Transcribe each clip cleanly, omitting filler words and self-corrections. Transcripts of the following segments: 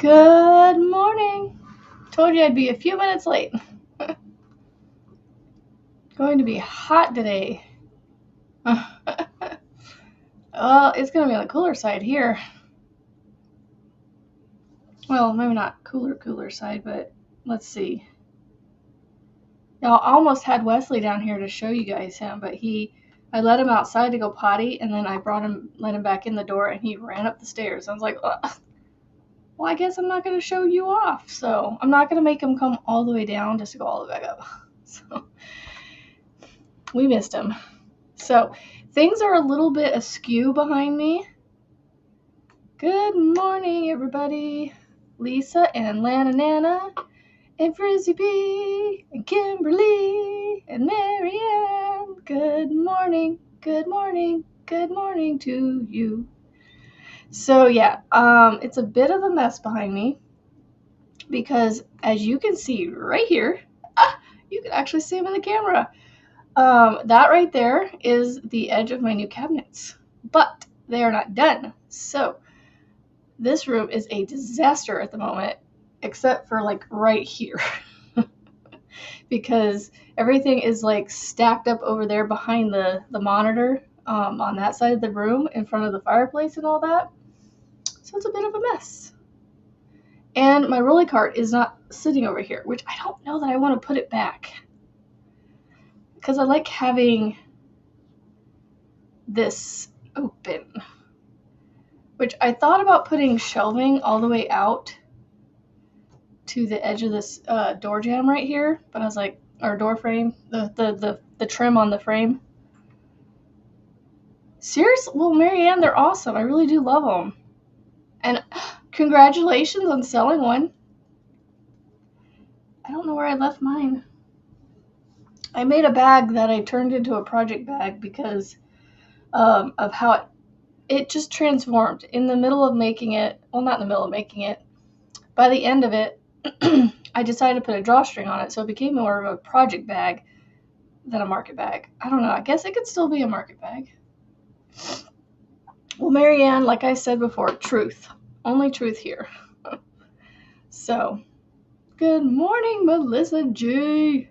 Good morning. Told you I'd be a few minutes late. Going to be hot today. Well, it's going to be on the cooler side here. Well, maybe not cooler side, but let's see. Y'all almost had Wesley down here to show you guys him, but I let him outside to go potty, and then I let him back in the door, and he ran up the stairs. I was like, well, I guess I'm not going to show you off. So I'm not going to make him come all the way down just to go all the way back up. So we missed him. So things are a little bit askew behind me. Good morning, everybody. Lisa and Lana Nana and Frizzy B and Kimberly and Marianne. Good morning, good morning, good morning to you. So yeah, it's a bit of a mess behind me because as you can see right here, you can actually see him in the camera. That right there is the edge of my new cabinets, but they are not done. So this room is a disaster at the moment, except for like right here, because everything is like stacked up over there behind the monitor on that side of the room in front of the fireplace and all that. So it's a bit of a mess. And my rolly cart is not sitting over here, which I don't know that I want to put it back, because I like having this open, which I thought about putting shelving all the way out to the edge of this door jamb right here, but I was like, or door frame, the trim on the frame. Seriously? Well, Marianne, they're awesome. I really do love them. And congratulations on selling one. I don't know where I left mine. I made a bag that I turned into a project bag because of how it just transformed in the middle of making it. Well, not in the middle of making it. By the end of it, I decided to put a drawstring on it, so it became more of a project bag than a market bag. I don't know. I guess it could still be a market bag. Well, Marianne, like I said before, truth. Only truth here. So, good morning, Melissa G.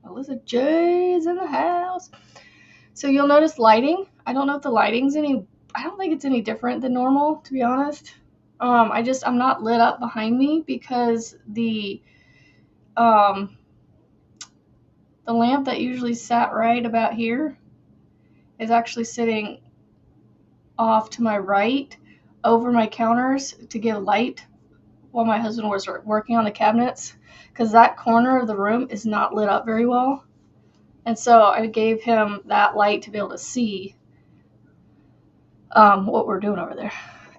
Melissa J is in the house. So you'll notice lighting. I don't know if the lighting's I don't think it's any different than normal, to be honest. I'm not lit up behind me because the lamp that usually sat right about here is actually sitting off to my right over my counters to give light while my husband was working on the cabinets, because that corner of the room is not lit up very well. And so I gave him that light to be able to see what we're doing over there.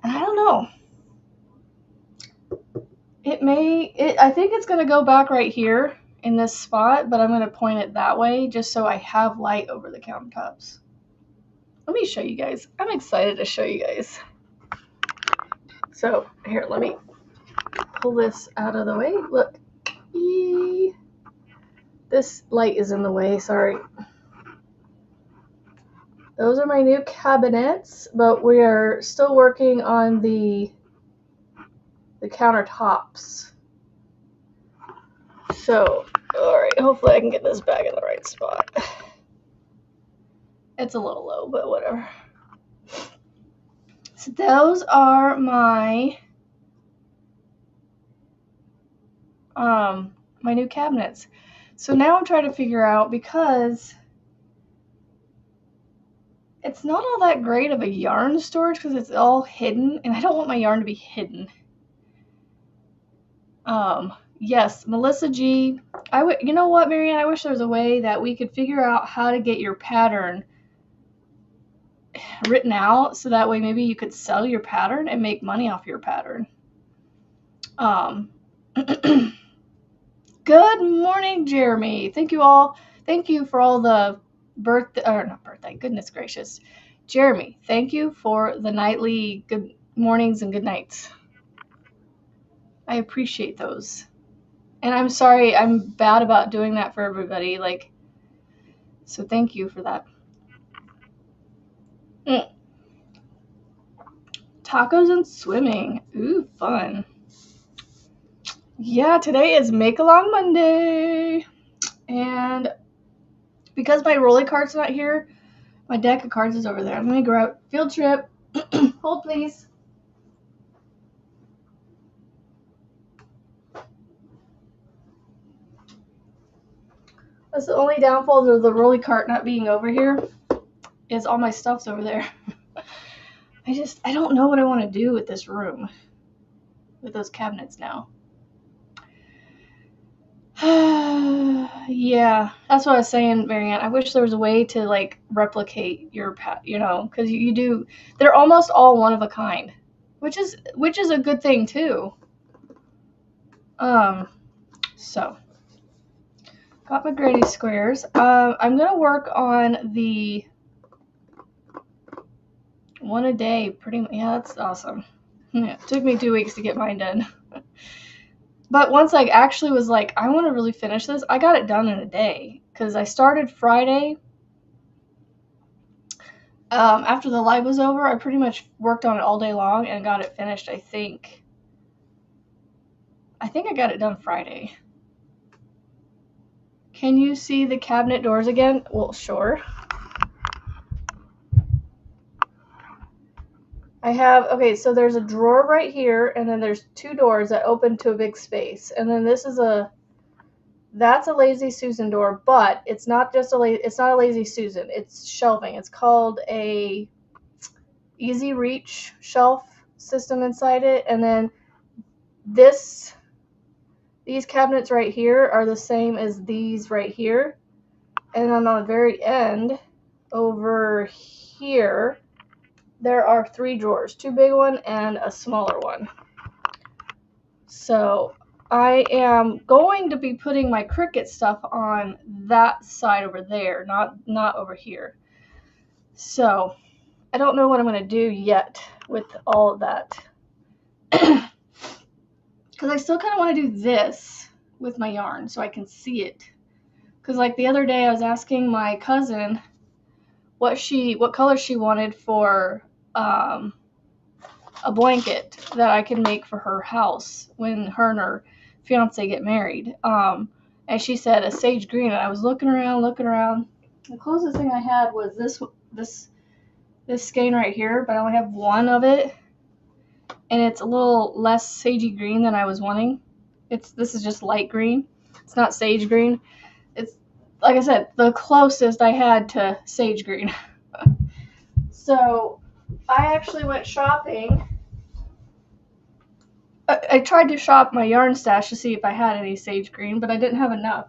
And I don't know. I think it's going to go back right here in this spot, but I'm going to point it that way just so I have light over the countertops. Let me show you guys. I'm excited to show you guys. So here, let me pull this out of the way. Look. This light is in the way, sorry. Those are my new cabinets, but we are still working on the countertops. So, alright, hopefully I can get this back in the right spot. It's a little low, but whatever. So those are my new cabinets. So now I'm trying to figure out, because it's not all that great of a yarn storage because it's all hidden, and I don't want my yarn to be hidden. Yes, Melissa G. You know what, Marianne? I wish there was a way that we could figure out how to get your pattern written out, so that way maybe you could sell your pattern and make money off your pattern. Good morning, Jeremy. Thank you all. Thank you for all the goodness gracious. Jeremy, thank you for the nightly good mornings and good nights. I appreciate those. And I'm sorry, I'm bad about doing that for everybody. So thank you for that. Tacos and swimming. Ooh, fun. Yeah, today is Make Along Monday. And because my rolly cart's not here, my deck of cards is over there. I'm going to grab field trip. Hold, please. That's the only downfall of the rolly cart not being over here, is all my stuff's over there. I don't know what I want to do with this room, with those cabinets now. Yeah, that's what I was saying, Marianne. I wish there was a way to like replicate your, because you do. They're almost all one of a kind, which is a good thing too. So got my granny squares. I'm gonna work on the one a day. Yeah, that's awesome. Yeah, it took me 2 weeks to get mine done. But once I actually was like, I want to really finish this, I got it done in a day. Because I started Friday. After the live was over, I pretty much worked on it all day long and got it finished, I think. I got it done Friday. Can you see the cabinet doors again? Well, sure. Okay, so there's a drawer right here, and then there's 2 doors that open to a big space. And then that's a Lazy Susan door, but it's not a Lazy Susan. It's shelving. It's called a Easy Reach shelf system inside it. And then these cabinets right here are the same as these right here. And then on the very end, over here, there are 3 drawers, 2 big one and a smaller one. So I am going to be putting my Cricut stuff on that side over there, not over here. So I don't know what I'm going to do yet with all of that. Because I still kind of want to do this with my yarn so I can see it. Because like the other day I was asking my cousin what color she wanted for a blanket that I can make for her house when her and her fiance get married. And she said a sage green, and I was looking around. The closest thing I had was this skein right here, but I only have one of it, and it's a little less sagey green than I was wanting. This is just light green. It's not sage green. It's, like I said, the closest I had to sage green. So I actually went shopping. I tried to shop my yarn stash to see if I had any sage green, but I didn't have enough,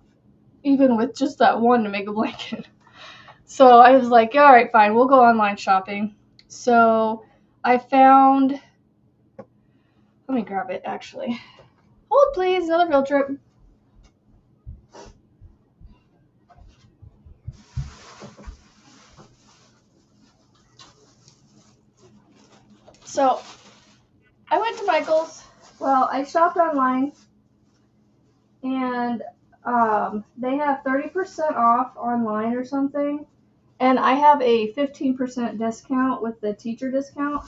even with just that one to make a blanket. So I was like, all right, fine, we'll go online shopping. So I found, let me grab it actually. Hold please, another field trip. So I went to Michael's. Well, I shopped online, and they have 30% off online or something. And I have a 15% discount with the teacher discount.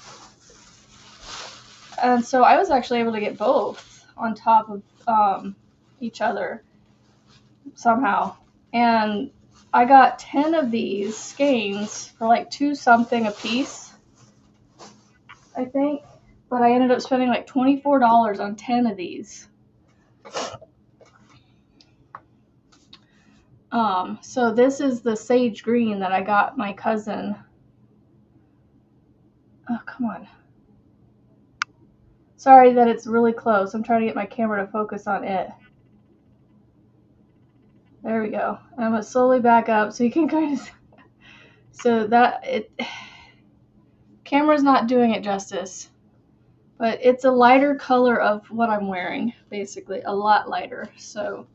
And so I was actually able to get both on top of each other somehow. And I got 10 of these skeins for like $2 something a piece, I think. But I ended up spending like $24 on 10 of these. So this is the sage green that I got my cousin. Oh, come on. Sorry that it's really close. I'm trying to get my camera to focus on it. There we go. I'm going to slowly back up so you can kind of... So camera's not doing it justice. But it's a lighter color of what I'm wearing, basically. A lot lighter. So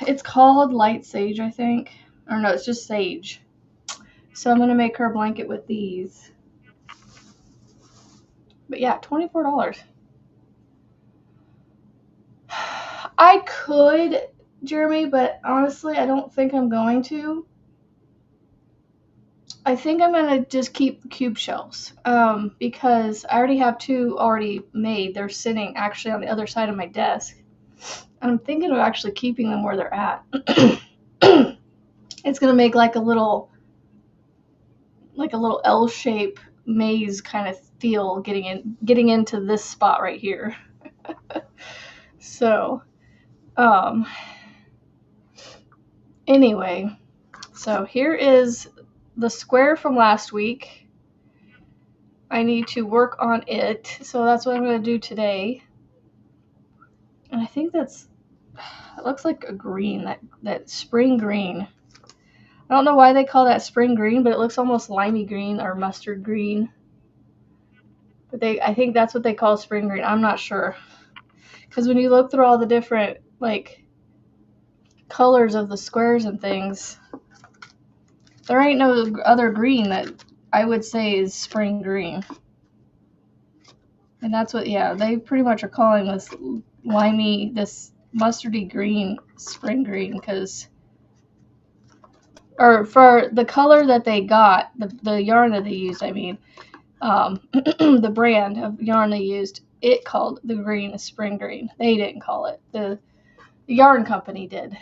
it's called Light Sage, I think. Or no, it's just Sage. So I'm going to make her a blanket with these. But yeah, $24. I could, Jeremy, but honestly, I don't think I'm going to. I think I'm going to just keep the cube shelves because I already have 2 already made. They're sitting actually on the other side of my desk. I'm thinking of actually keeping them where they're at. It's going to make like a little L-shape maze kind of feel getting into this spot right here. So, anyway, so here is the square from last week. I need to work on it, so that's what I'm going to do today. And I think it looks like a green, that spring green. I don't know why they call that spring green, but it looks almost limey green or mustard green. But I think that's what they call spring green. I'm not sure. Because when you look through all the different, like, colors of the squares and things, there ain't no other green that I would say is spring green. And that's what, yeah, they pretty much are calling this this mustardy green spring green, or for the color that they got, the yarn that they used, I mean, the brand of yarn they used, it called the green spring green. They didn't call it. The yarn company did.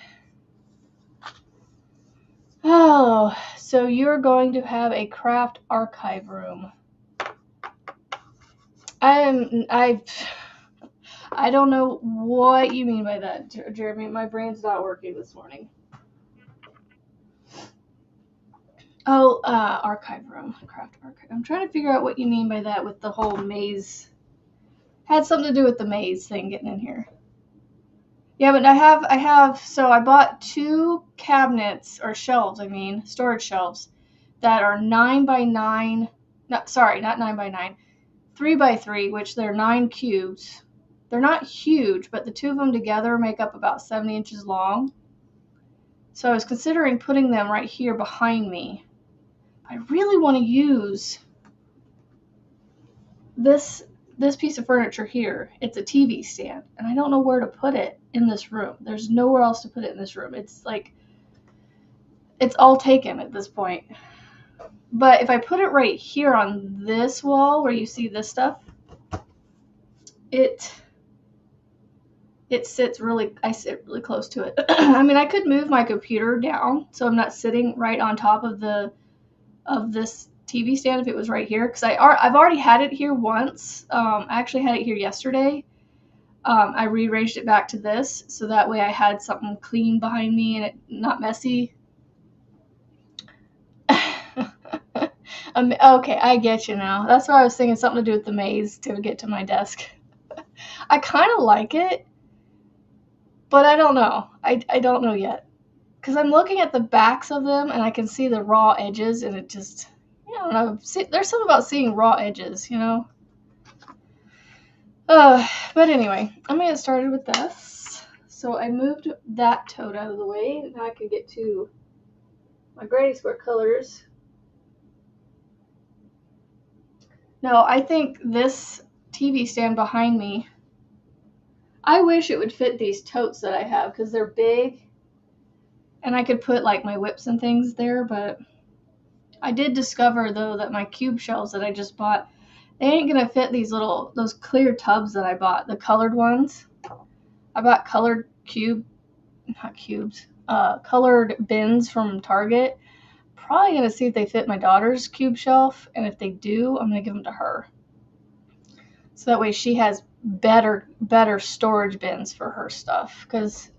Oh, so you're going to have a craft archive room. I don't know what you mean by that, Jeremy. My brain's not working this morning. Oh, archive room, craft archive. I'm trying to figure out what you mean by that with the whole maze. Had something to do with the maze thing getting in here. Yeah, but so I bought 2 cabinets, or shelves, I mean, storage shelves, that are 9 by 9, not 9 by 9, 3 by 3, which they're 9 cubes. They're not huge, but the 2 of them together make up about 70 inches long. So I was considering putting them right here behind me. I really want to use this piece of furniture here. It's a TV stand, and I don't know where to put it in this room. There's nowhere else to put it in this room. It's like, it's all taken at this point. But if I put it right here on this wall where you see this stuff, I sit really close to it. I mean, I could move my computer down so I'm not sitting right on top of this TV stand if it was right here, because I've already had it here once. I actually had it here yesterday. I rearranged it back to this so that way I had something clean behind me and it not messy. Okay, I get you now. That's why I was thinking, something to do with the maze to get to my desk. I kind of like it, but I don't know. I don't know yet. Because I'm looking at the backs of them and I can see the raw edges, and it just, I don't know. There's something about seeing raw edges, you know? But anyway, I'm going to get started with this. So I moved that tote out of the way. Now I can get to my granny square colors. No, I think this TV stand behind me, I wish it would fit these totes that I have, because they're big and I could put like my whips and things there. But I did discover though that my cube shelves that I just bought, they ain't gonna fit those clear tubs that I bought, the colored ones. I bought colored colored bins from Target. Probably gonna see if they fit my daughter's cube shelf, and if they do, I'm gonna give them to her. So that way she has better storage bins for her stuff, because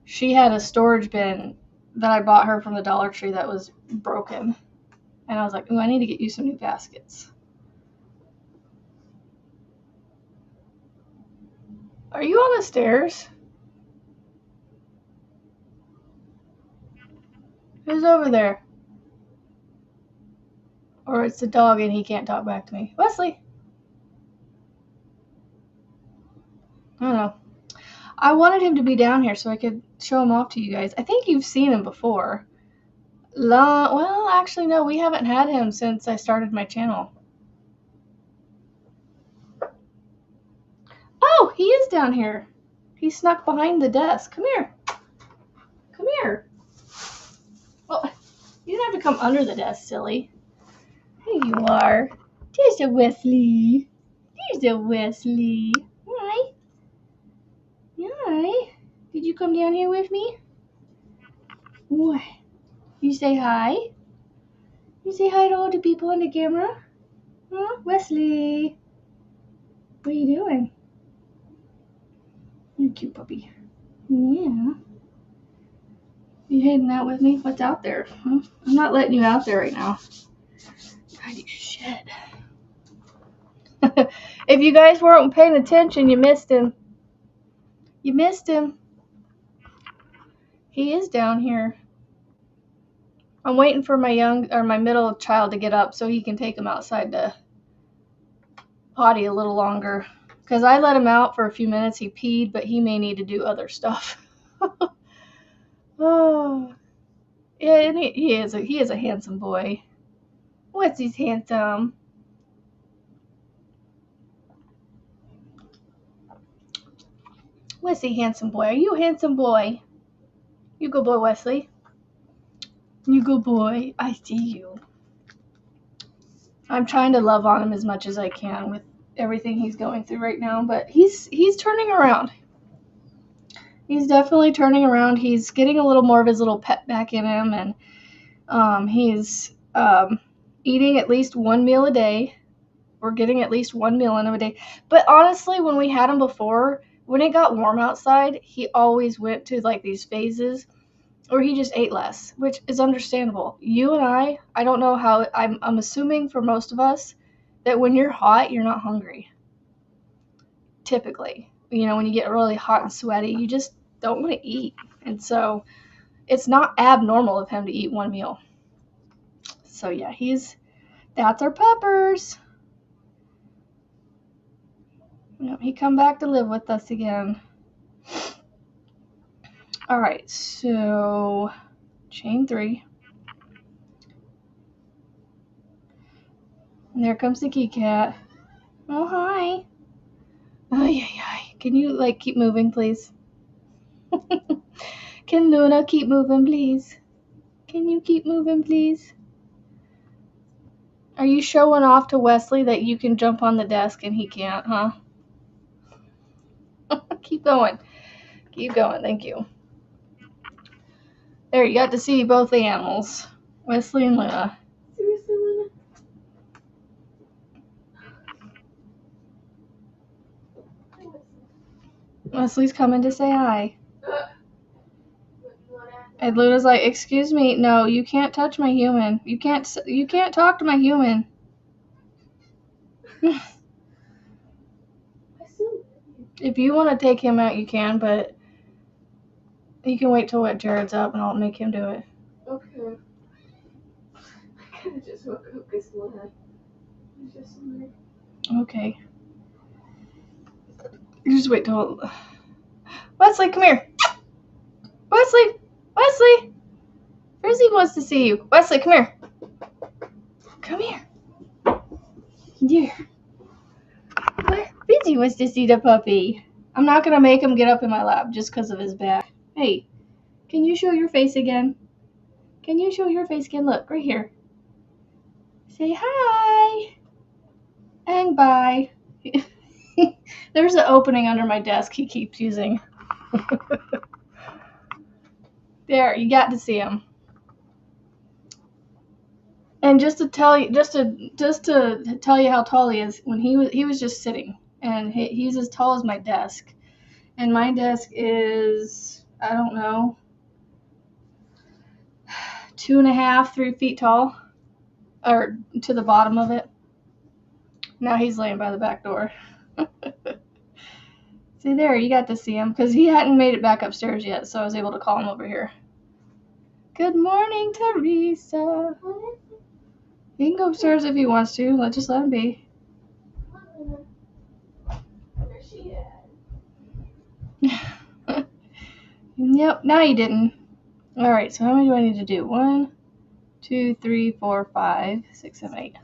she had a storage bin that I bought her from the Dollar Tree that was broken. And I was like, ooh, I need to get you some new baskets. Are you on the stairs? Who's over there? Or it's the dog and he can't talk back to me. Wesley! I don't know. I wanted him to be down here so I could show him off to you guys. I think you've seen him before. Well, actually, no, we haven't had him since I started my channel. Oh, he is down here. He snuck behind the desk. Come here. Come here. Well, you didn't have to come come under the desk, silly. There you are. There's a Wesley. There's a Wesley. Hi. Hi. Did you come down here with me? What? You say hi? You say hi to all the people on the camera? Huh? Wesley. What are you doing? You're a cute puppy. Yeah. You heading out with me? What's out there? Huh? I'm not letting you out there right now. God, you shit. If you guys weren't paying attention, you missed him. You missed him. He is down here. I'm waiting for my middle child to get up so he can take him outside to potty a little longer. Because I let him out for a few minutes. He peed, but he may need to do other stuff. Oh, yeah, and he is a handsome boy. What's he's handsome? Wesley, handsome boy. Are you a handsome boy? You good boy, Wesley. You good boy. I see you. I'm trying to love on him as much as I can with everything he's going through right now, but he's turning around. He's definitely turning around. He's getting a little more of his little pep back in him, and he's eating at least one meal a day. We're getting at least one meal in a day. But honestly, when we had him before, when it got warm outside, he always went to like these phases where he just ate less, which is understandable. You and I don't know how, I'm assuming for most of us that when you're hot, you're not hungry. Typically, when you get really hot and sweaty, you just don't want to eat. And so it's not abnormal of him to eat one meal. So yeah, that's our puppers. Yep, he come back to live with us again. All right, so chain 3. And there comes the key cat. Oh, hi. Ay. Can you keep moving, please? Can Luna keep moving, please? Can you keep moving, please? Are you showing off to Wesley that you can jump on the desk and he can't, huh? Keep going. Keep going. Thank you. There, you got to see both the animals, Wesley and Luna. Seriously, Luna? Wesley's coming to say hi. And Luna's like, "Excuse me, no, you can't touch my human. You can't talk to my human." If you want to take him out, you can, but you can wait till Jared's up, and I'll make him do it. Okay. I kind of just woke up because Luna was just in there. Okay. You just wait till... Wesley, come here. Wesley! Frizzy wants to see you. Wesley, come here. Come here. Here. Frizzy wants to see the puppy. I'm not going to make him get up in my lap just because of his back. Hey, can you show your face again? Can you show your face again? Look, right here. Say hi. And bye. There's an opening under my desk he keeps using. There, you got to see him. And just to tell you how tall he is, when he was just sitting, and he's as tall as my desk, and my desk is, I don't know, 2.5, 3 feet tall, or to the bottom of it. Now he's laying by the back door. See there, you got to see him, because he hadn't made it back upstairs yet, so I was able to call him over here. Good morning, Teresa. He can go upstairs if he wants to. Just let him be. Where's she at? Yep, now you didn't. Alright, so how many do I need to do? 1, 2, 3, 4, 5, 6, 7, 8.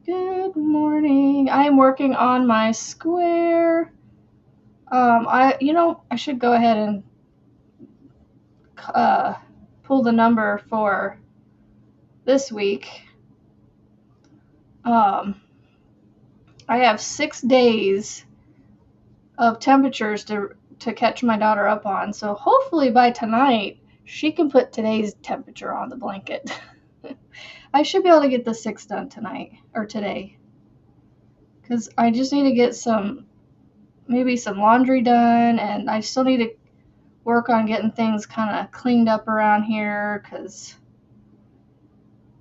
Good morning. I am working on my square. I should go ahead and pull the number for this week, I have 6 days of temperatures to catch my daughter up on. So hopefully by tonight, she can put today's temperature on the blanket. I should be able to get the 6 done tonight or today. Because I just need to get maybe some laundry done, and I still need to work on getting things kind of cleaned up around here because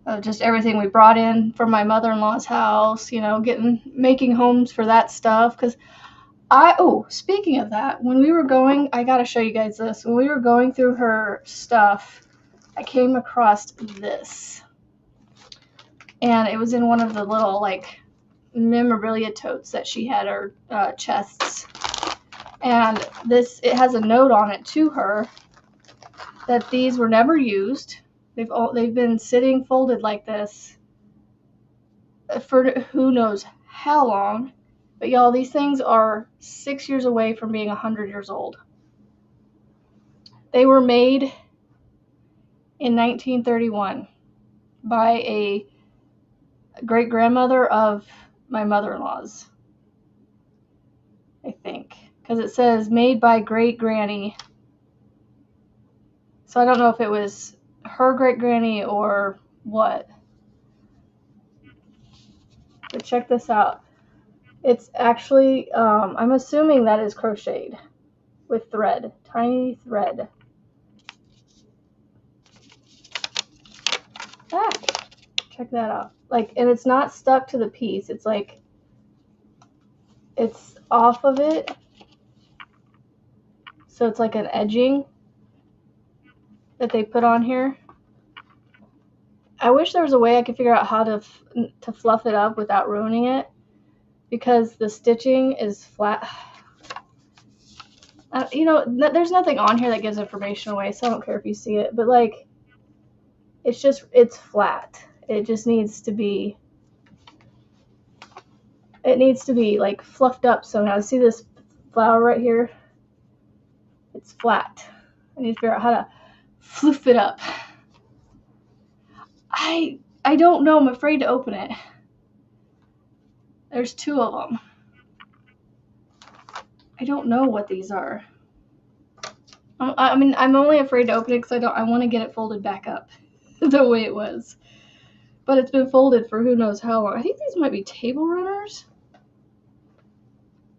of just everything we brought in from my mother-in-law's house, making homes for that stuff. Because speaking of that, when we were going, I gotta show you guys this. When we were going through her stuff, I came across this. And it was in one of the little, memorabilia totes that she had, or chests. And it has a note on it to her that these were never used. They've been sitting folded like this for who knows how long. But y'all, these things are 6 years away from being 100 years old. They were made in 1931 by a great-grandmother of my mother-in-law's, I think. Because it says made by great-granny. So I don't know if it was her great-granny or what. But check this out. It's actually, I'm assuming that is crocheted with thread, tiny thread. Check that out. And it's not stuck to the piece. It's it's off of it. So it's like an edging that they put on here. I wish there was a way I could figure out how to fluff it up without ruining it, because the stitching is flat. There's nothing on here that gives information away, so I don't care if you see it. But it's flat. It just needs to be. It needs to be fluffed up somehow. See this flower right here? It's flat. I need to figure out how to floof it up. I don't know. I'm afraid to open it. There's 2 of them. I don't know what these are. I'm only afraid to open it because I want to get it folded back up the way it was. But it's been folded for who knows how long. I think these might be table runners.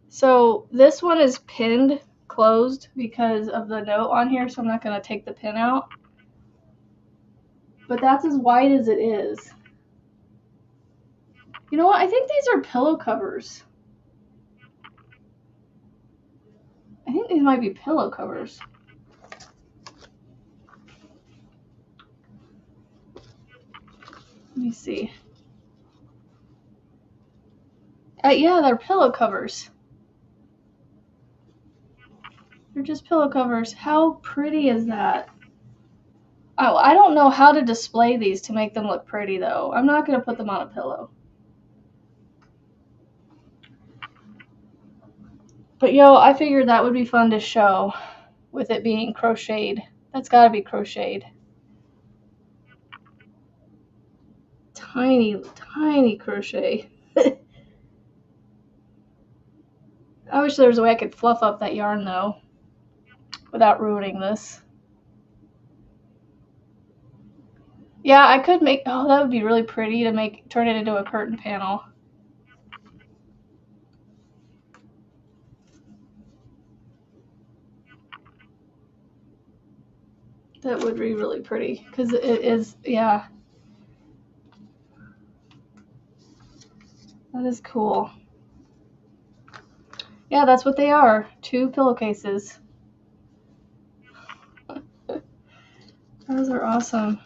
So this one is pinned closed because of the note on here, so I'm not going to take the pin out. But that's as wide as it is. You know what? I think these are pillow covers. I think these might be pillow covers. Let me see. Yeah, they're pillow covers. They're just pillow covers. How pretty is that? Oh, I don't know how to display these to make them look pretty, though. I'm not going to put them on a pillow. But, I figured that would be fun to show with it being crocheted. That's got to be crocheted. Tiny, tiny crochet. I wish there was a way I could fluff up that yarn, though, without ruining this. Yeah, I could make, that would be really pretty to turn it into a curtain panel. That would be really pretty, because it is, yeah. That is cool. Yeah, that's what they are. 2 pillowcases. Those are awesome.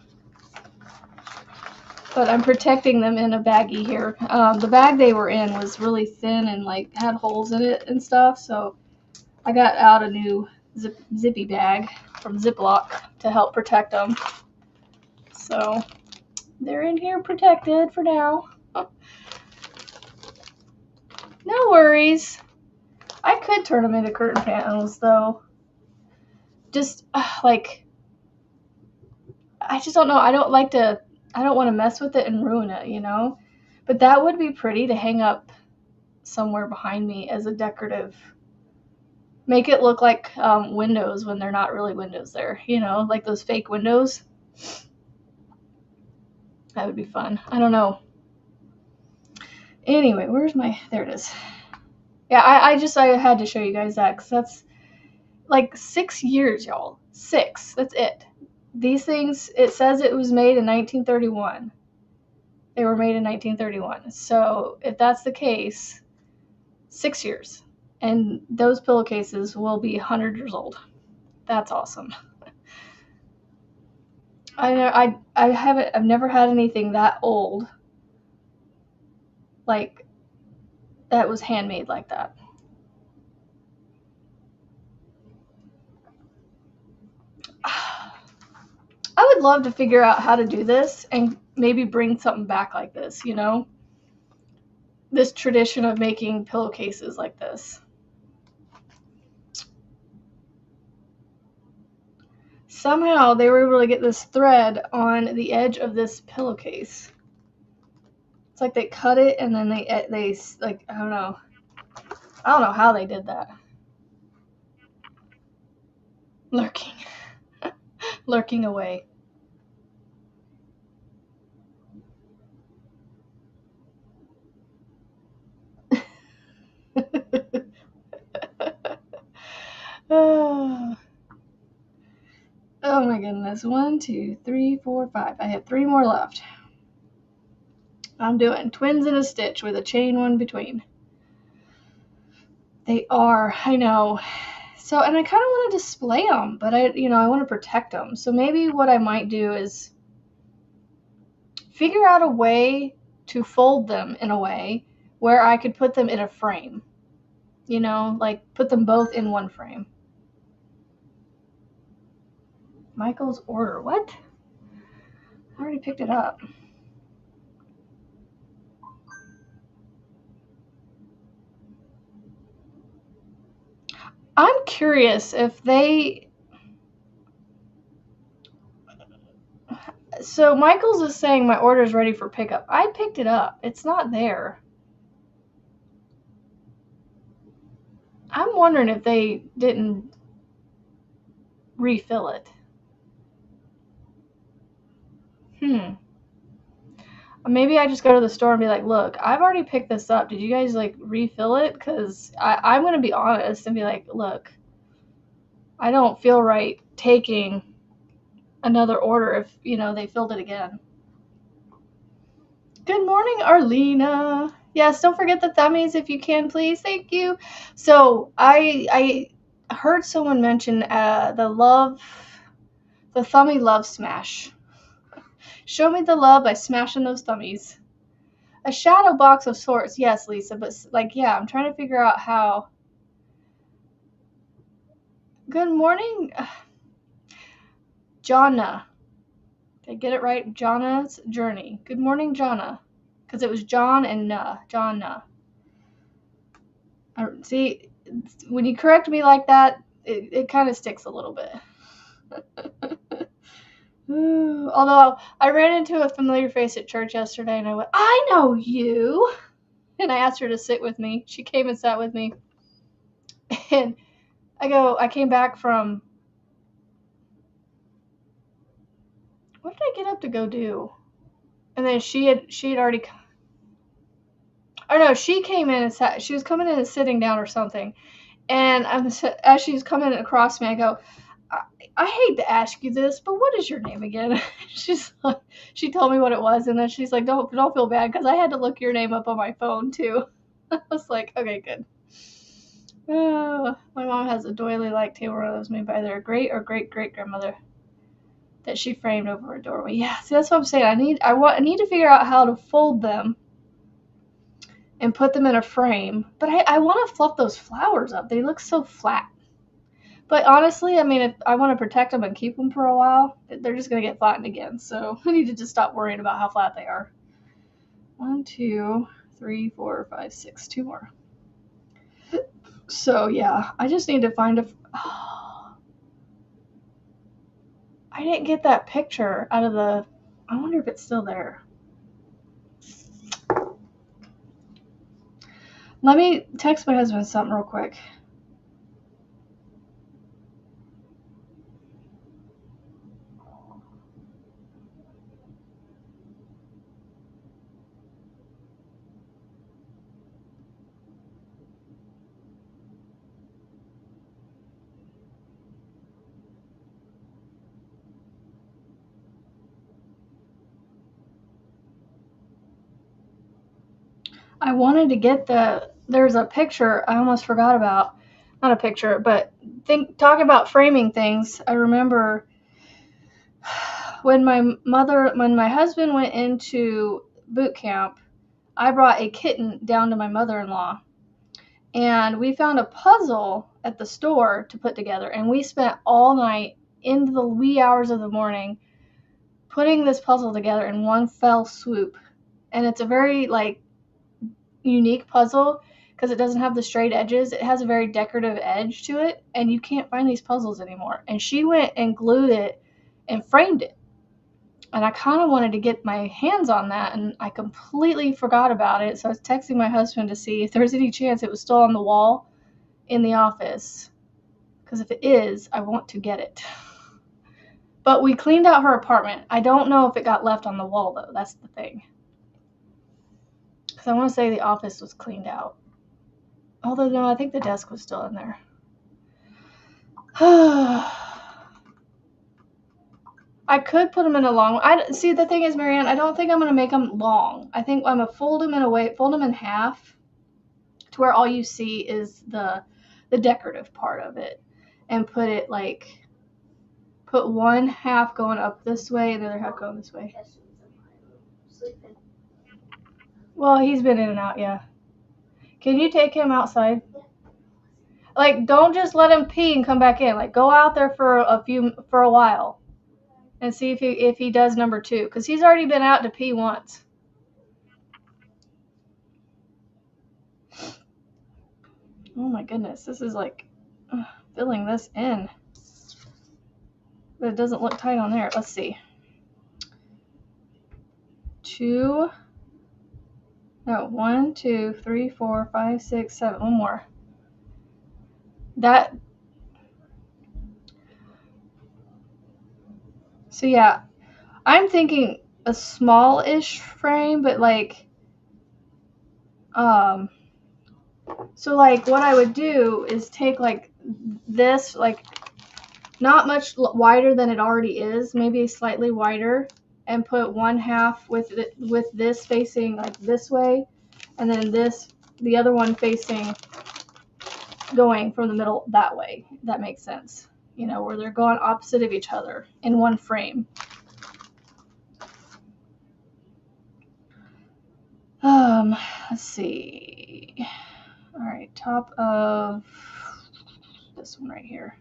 But I'm protecting them in a baggie here. The bag they were in was really thin and had holes in it and stuff, so I got out a new zippy bag from Ziploc to help protect them. So they're in here protected for now. No worries. I could turn them into curtain panels, though. Just I just don't know. I I don't want to mess with it and ruin it, you know? But that would be pretty to hang up somewhere behind me as a decorative. Make it look like windows when they're not really windows there, you know, like those fake windows. That would be fun. I don't know. Anyway, where's my, there it is. Yeah, I had to show you guys that because that's like 6 years, y'all. 6. That's it. These things, it says it was made in 1931. They were made in 1931. So if that's the case, 6 years. And those pillowcases will be 100 years old. That's awesome. I've never had anything that old, like, that was handmade like that. I would love to figure out how to do this and maybe bring something back like this, you know? This tradition of making pillowcases like this. Somehow they were able to get this thread on the edge of this pillowcase. It's like they cut it and then they like, I don't know how they did that. Lurking away. Oh my goodness. 1, 2, 3, 4, 5. I have 3 more left. I'm doing twins in a stitch with a chain one between. They are, I know. So, and I kind of want to display them, but I want to protect them. So maybe what I might do is figure out a way to fold them in a way where I could put them in a frame. You know, like put them both in one frame. Michael's order. What? I already picked it up. I'm curious if they... So Michael's is saying my order is ready for pickup. I picked it up. It's not there. I'm wondering if they didn't refill it. Maybe I just go to the store and be like, look, I've already picked this up. Did you guys like refill it? Because I'm going to be honest and be like, look, I don't feel right taking another order if, they filled it again. Good morning, Arlena. Yes, don't forget the thummies if you can, please. Thank you. So I heard someone mention the thummy love smash. Show me the love by smashing those thummies. A shadow box of sorts. Yes, Lisa, but I'm trying to figure out how. Good morning, Jonna. Did I get it right? Jonna's Journey. Good morning, Jonna. Because it was John and Jonna. See, when you correct me like that, it kind of sticks a little bit. Although I ran into a familiar face at church yesterday and I went, I know you. And I asked her to sit with me. She came and sat with me. And I came back from, what did I get up to go do? And then she had already, she came in and sat, she was coming in and sitting down or something. And as she's coming across me, I go, I hate to ask you this, but what is your name again? She's like, she told me what it was, and then she's like, don't feel bad, because I had to look your name up on my phone too. I was like, okay, good. My mom has a doily-like table rose made by either a great or great-great-grandmother that she framed over a doorway. Yeah, see, that's what I'm saying. I need to figure out how to fold them and put them in a frame. But I want to fluff those flowers up. They look so flat. But honestly, I mean, if I want to protect them and keep them for a while, they're just going to get flattened again. So I need to just stop worrying about how flat they are. 1, 2, 3, 4, 5, 6. 2 more. So yeah, I just need to find I didn't get that picture out of the I wonder if it's still there. Let me text my husband something real quick. I wanted to get there's a picture I almost forgot about. Not a picture, but talking about framing things. I remember when my husband went into boot camp, I brought a kitten down to my mother-in-law, and we found a puzzle at the store to put together, and we spent all night into the wee hours of the morning putting this puzzle together in one fell swoop. And it's a very unique puzzle because it doesn't have the straight edges. It has a very decorative edge to it, and you can't find these puzzles anymore. And she went and glued it and framed it. And I kind of wanted to get my hands on that, and I completely forgot about it. So I was texting my husband to see if there was any chance it was still on the wall in the office. Because if it is, I want to get it. But we cleaned out her apartment. I don't know if it got left on the wall, though. That's the thing. Because I want to say the office was cleaned out. Although, no, I think the desk was still in there. I could put them in a long one. See, the thing is, Marianne, I don't think I'm going to make them long. I think I'm going to fold them in half to where all you see is the decorative part of it. And put one half going up this way and the other half going this way. Well, he's been in and out, yeah. Can you take him outside? Don't just let him pee and come back in. Go out there for a while and see if he does number 2, because he's already been out to pee once. Oh my goodness, this is filling this in, but it doesn't look tight on there. Let's see. 1, 2, 3, 4, 5, 6, 7. One more. So yeah, I'm thinking a small-ish frame, but so what I would do is take this, not much wider than it already is, maybe slightly wider, and put one half with this facing this way, and then the other one facing going from the middle that way. If that makes sense. Where they're going opposite of each other in one frame. Let's see. All right, top of this one right here.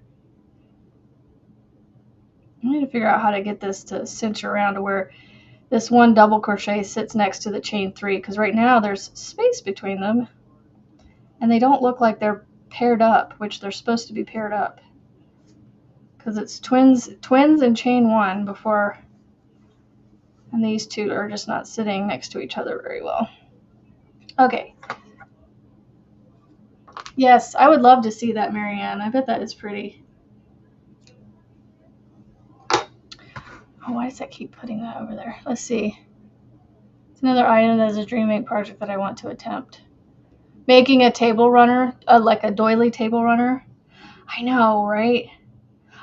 I need to figure out how to get this to cinch around to where this one double crochet sits next to the chain 3, because right now there's space between them and they don't look like they're paired up, which they're supposed to be paired up, because it's twins and chain 1 before, and these two are just not sitting next to each other very well. Okay. Yes, I would love to see that, Marianne. I bet that is pretty. Oh, why does that keep putting that over there? Let's see. It's another item that is a dream make project that I want to attempt. Making a table runner, like a doily table runner. I know, right?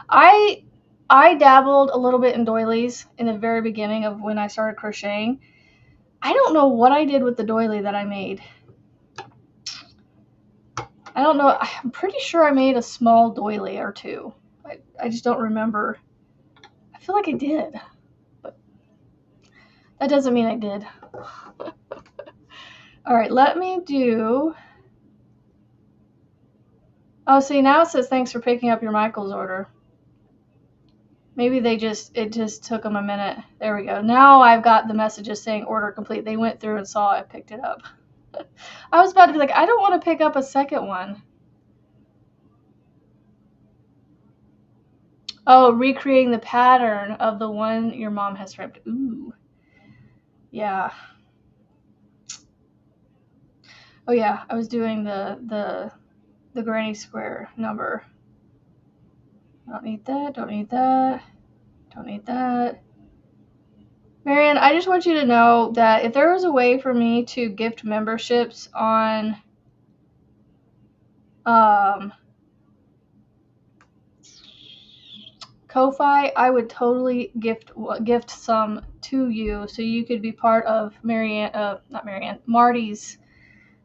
I dabbled a little bit in doilies in the very beginning of when I started crocheting. I don't know what I did with the doily that I made. I don't know. I'm pretty sure I made a small doily or 2. I just don't remember. I feel like I did, but that doesn't mean I did. All right, let me do. Oh, see, now it says thanks for picking up your Michaels order. Maybe it just took them a minute. There we go. Now I've got the messages saying order complete. They went through and saw I picked it up. I was about to be like, I don't want to pick up a second one. Oh, recreating the pattern of the one your mom has framed. Ooh. Yeah. Oh yeah, I was doing the granny square number. Don't need that, don't need that, don't need that. Marianne, I just want you to know that if there was a way for me to gift memberships on Ko-Fi, I would totally gift some to you so you could be part of Marty's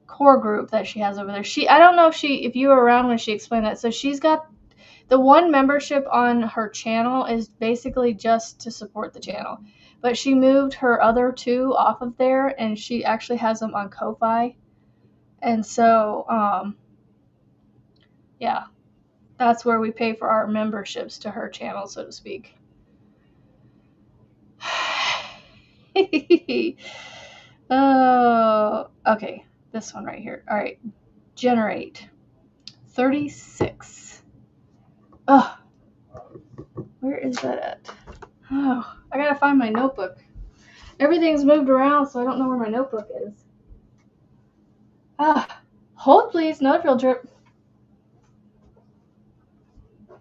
core group that she has over there. I don't know if you were around when she explained that. So she's got the one membership on her channel is basically just to support the channel. But she moved her other two off of there and she actually has them on Ko-Fi. And so yeah, that's where we pay for our memberships to her channel, so to speak. Oh, okay. This one right here. All right. Generate. 36. Oh, where is that at? Oh, I gotta find my notebook. Everything's moved around, so I don't know where my notebook is. Ah, hold please, not a field trip.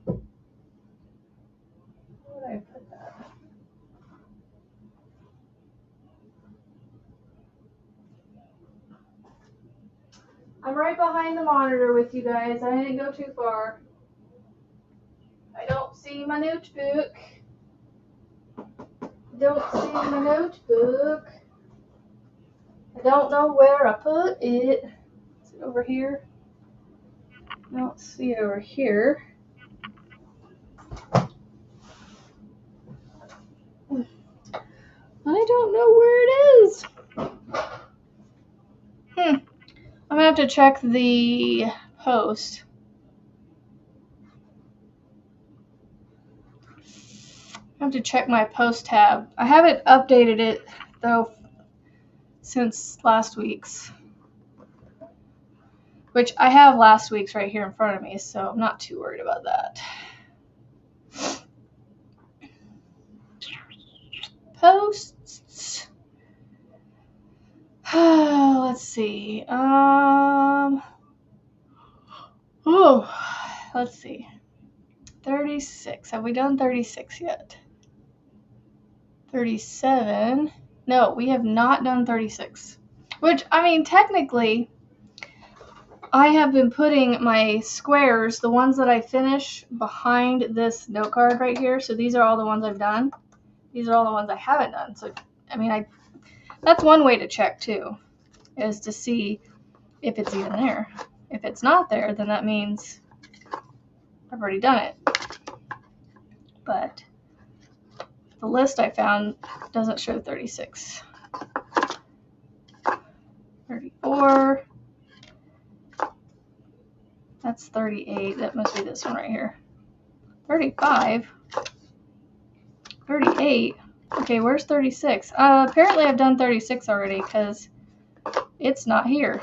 Where did I put that? I'm right behind the monitor with you guys. I didn't go too far. I don't see my notebook. Don't see my notebook. I don't know where I put it. Is it over here? I don't see it over here. I don't know where it is. I'm gonna have to check the post. I have to check my post tab. I haven't updated it though since last week's. Which I have last week's right here in front of me, so I'm not too worried about that. Posts. Let's see. Let's see. 36. Have we done 36 yet? 37. No, we have not done 36. Which, I mean, technically, I have been putting my squares, the ones that I finish, behind this note card right here. So these are all the ones I've done. These are all the ones I haven't done. So, I mean, that's one way to check, too, is to see if it's even there. If it's not there, then that means I've already done it. But the list I found doesn't show 36. 34. That's 38. That must be this one right here. 35. 38. Okay, where's 36? Apparently I've done 36 already because it's not here.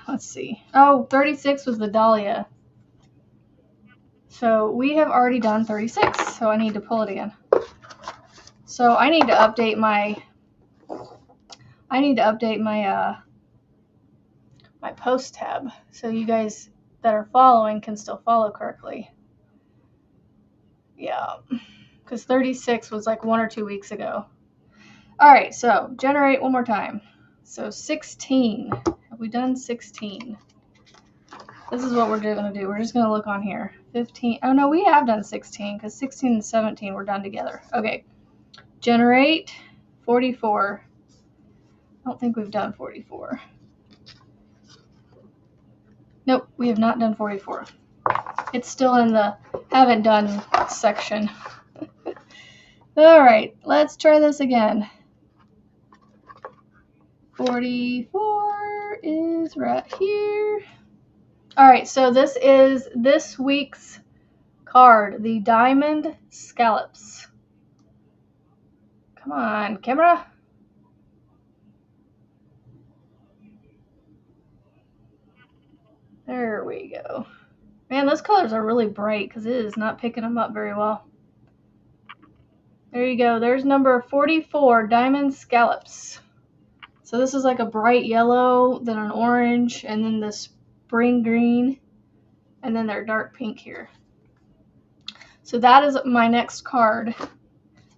Let's see. Oh, 36 was the Dahlia. So we have already done 36, so I need to pull it again. So I need to update my my post tab so you guys that are following can still follow correctly. Yeah, because 36 was like 1 or 2 weeks ago. All right, so generate one more time. So 16. Have we done 16? This is what we're going to do. We're just going to look on here. 15. Oh, no, we have done 16 because 16 and 17 were done together. Okay. Generate 44. I don't think we've done 44. Nope, we have not done 44. It's still in the haven't done section. All right, let's try this again. 44 is right here. All right, so this is this week's card, the Diamond Scallops. Come on, camera. There we go. Man, those colors are really bright because it is not picking them up very well. There you go. There's number 44, Diamond Scallops. So this is like a bright yellow, then an orange, and then the spring green, and then they're dark pink here. So that is my next card.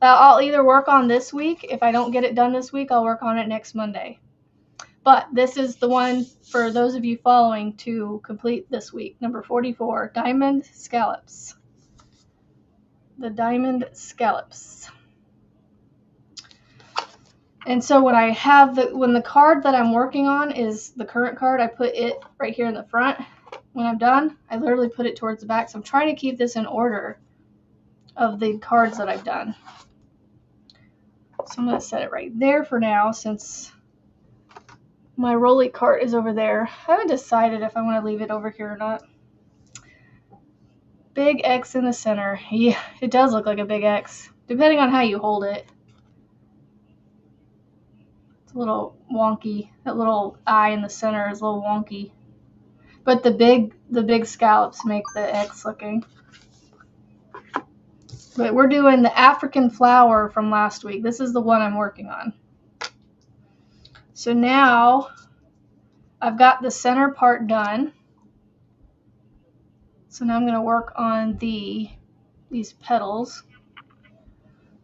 I'll either work on this week. If I don't get it done this week, I'll work on it next Monday. But this is the one for those of you following to complete this week. Number 44, Diamond Scallops. The Diamond Scallops. And so when I have when the card that I'm working on is the current card, I put it right here in the front. When I'm done, I literally put it towards the back. So I'm trying to keep this in order of the cards that I've done. So I'm going to set it right there for now since my rolly cart is over there. I haven't decided if I want to leave it over here or not. Big X in the center. Yeah, it does look like a big X, depending on how you hold it. It's a little wonky. That little eye in the center is a little wonky. But the big scallops make the X looking. But we're doing the African flower from last week. This is the one I'm working on. So now I've got the center part done. So now I'm going to work on these petals,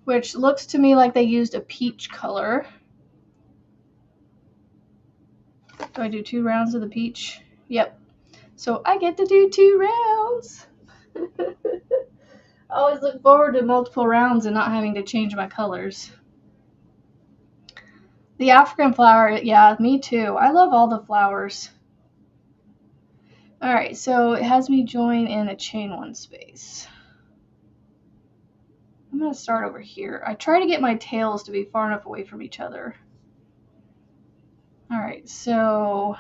which looks to me like they used a peach color. Do I do 2 rounds of the peach? Yep. So I get to do 2 rounds. I always look forward to multiple rounds and not having to change my colors. The African flower, yeah, me too. I love all the flowers. Alright, so it has me join in a chain 1 space. I'm going to start over here. I try to get my tails to be far enough away from each other. Alright, so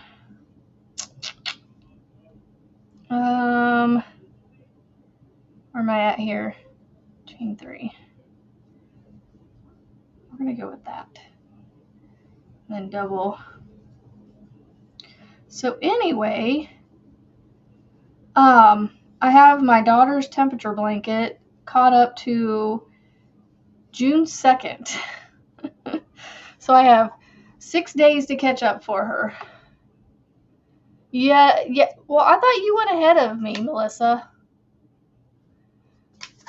where am I at here? Chain 3. We're going to go with that. And then double. So anyway, I have my daughter's temperature blanket caught up to June 2nd. So I have 6 days to catch up for her. Yeah. Well, I thought you went ahead of me, Melissa.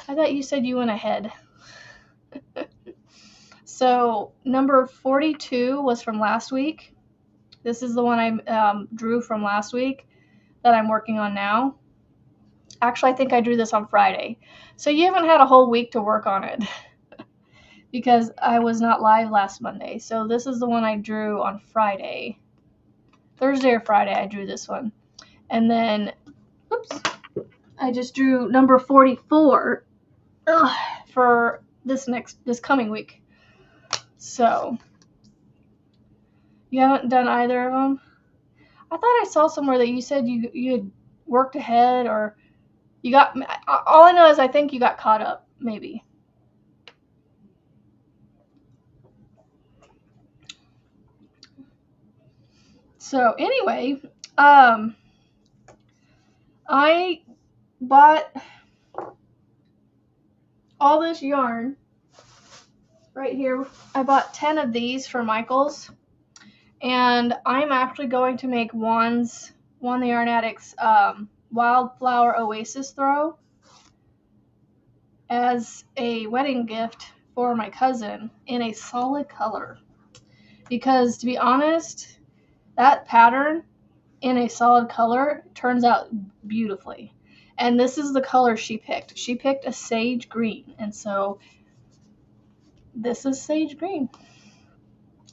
I thought you said you went ahead. So number 42 was from last week. This is the one I drew from last week that I'm working on now. Actually, I think I drew this on Friday. So you haven't had a whole week to work on it because I was not live last Monday. So this is the one I drew on Friday. Thursday or Friday I drew this one. And then, oops, I just drew number 44 for this coming week. So you haven't done either of them? I thought I saw somewhere that you said you had worked ahead, or you got, all I know is I think you got caught up, maybe. So anyway, I bought all this yarn right here. I bought 10 of these for Michael's, and I'm actually going to make Juan the Yarn Addict's Wildflower Oasis throw as a wedding gift for my cousin in a solid color. Because to be honest, that pattern in a solid color turns out beautifully. And this is the color she picked. She picked a sage green, and so this is sage green.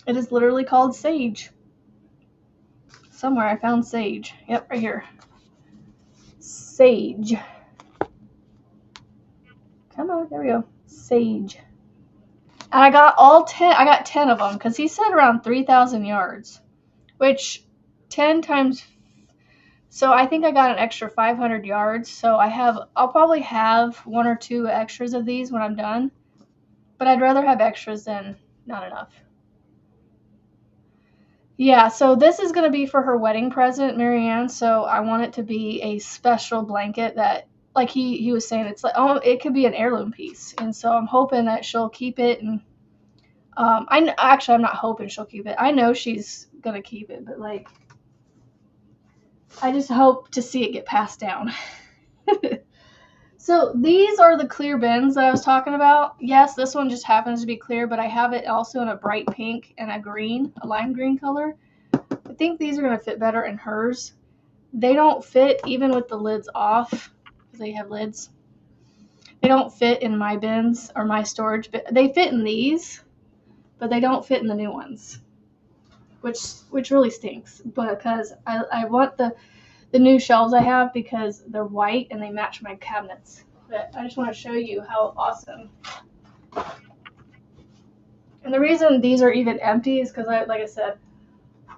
It is literally called sage. Somewhere I found sage. Yep, right here. Sage. Come on, there we go. Sage. And I got all 10. I got 10 of them because he said around 3,000 yards, which 10 times. So I think I got an extra 500 yards. So I'll probably have 1 or 2 extras of these when I'm done. But I'd rather have extras than not enough. Yeah, so this is going to be for her wedding present, Marianne. So I want it to be a special blanket that like he was saying, it's like, oh, it could be an heirloom piece, and so I'm hoping that she'll keep it. And actually, I'm not hoping she'll keep it. I know she's gonna keep it, but like, I just hope to see it get passed down. So these are the clear bins that I was talking about. Yes, this one just happens to be clear, but I have it also in a bright pink and a green, a lime green color. I think these are going to fit better in hers. They don't fit even with the lids off, because they have lids. They don't fit in my bins or my storage bin. They fit in these, but they don't fit in the new ones, which really stinks, because I want the new shelves I have because they're white and they match my cabinets. But I just want to show you how awesome. And the reason these are even empty is because, like I said,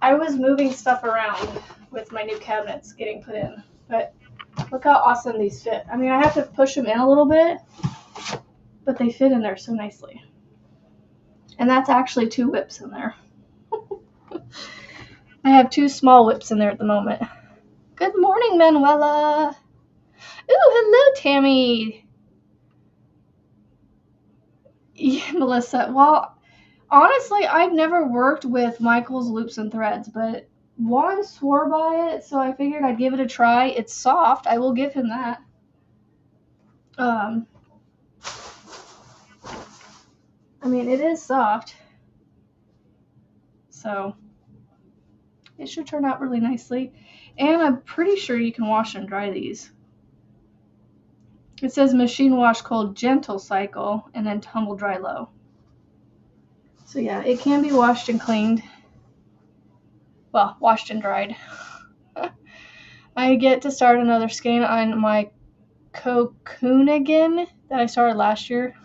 I was moving stuff around with my new cabinets getting put in. But look how awesome these fit. I mean, I have to push them in a little bit, but they fit in there so nicely. And that's actually 2 whips in there. I have 2 small whips in there at the moment. Good morning, Manuela. Ooh, hello, Tammy. Yeah, Melissa. Well, honestly, I've never worked with Michael's loops and threads, but Juan swore by it, so I figured I'd give it a try. It's soft. I will give him that. I mean, it is soft. So it should turn out really nicely. And I'm pretty sure you can wash and dry these. It says machine wash cold gentle cycle and then tumble dry low. So yeah, it can be washed and cleaned. Well, washed and dried. I get to start another skein on my cocoon again that I started last year.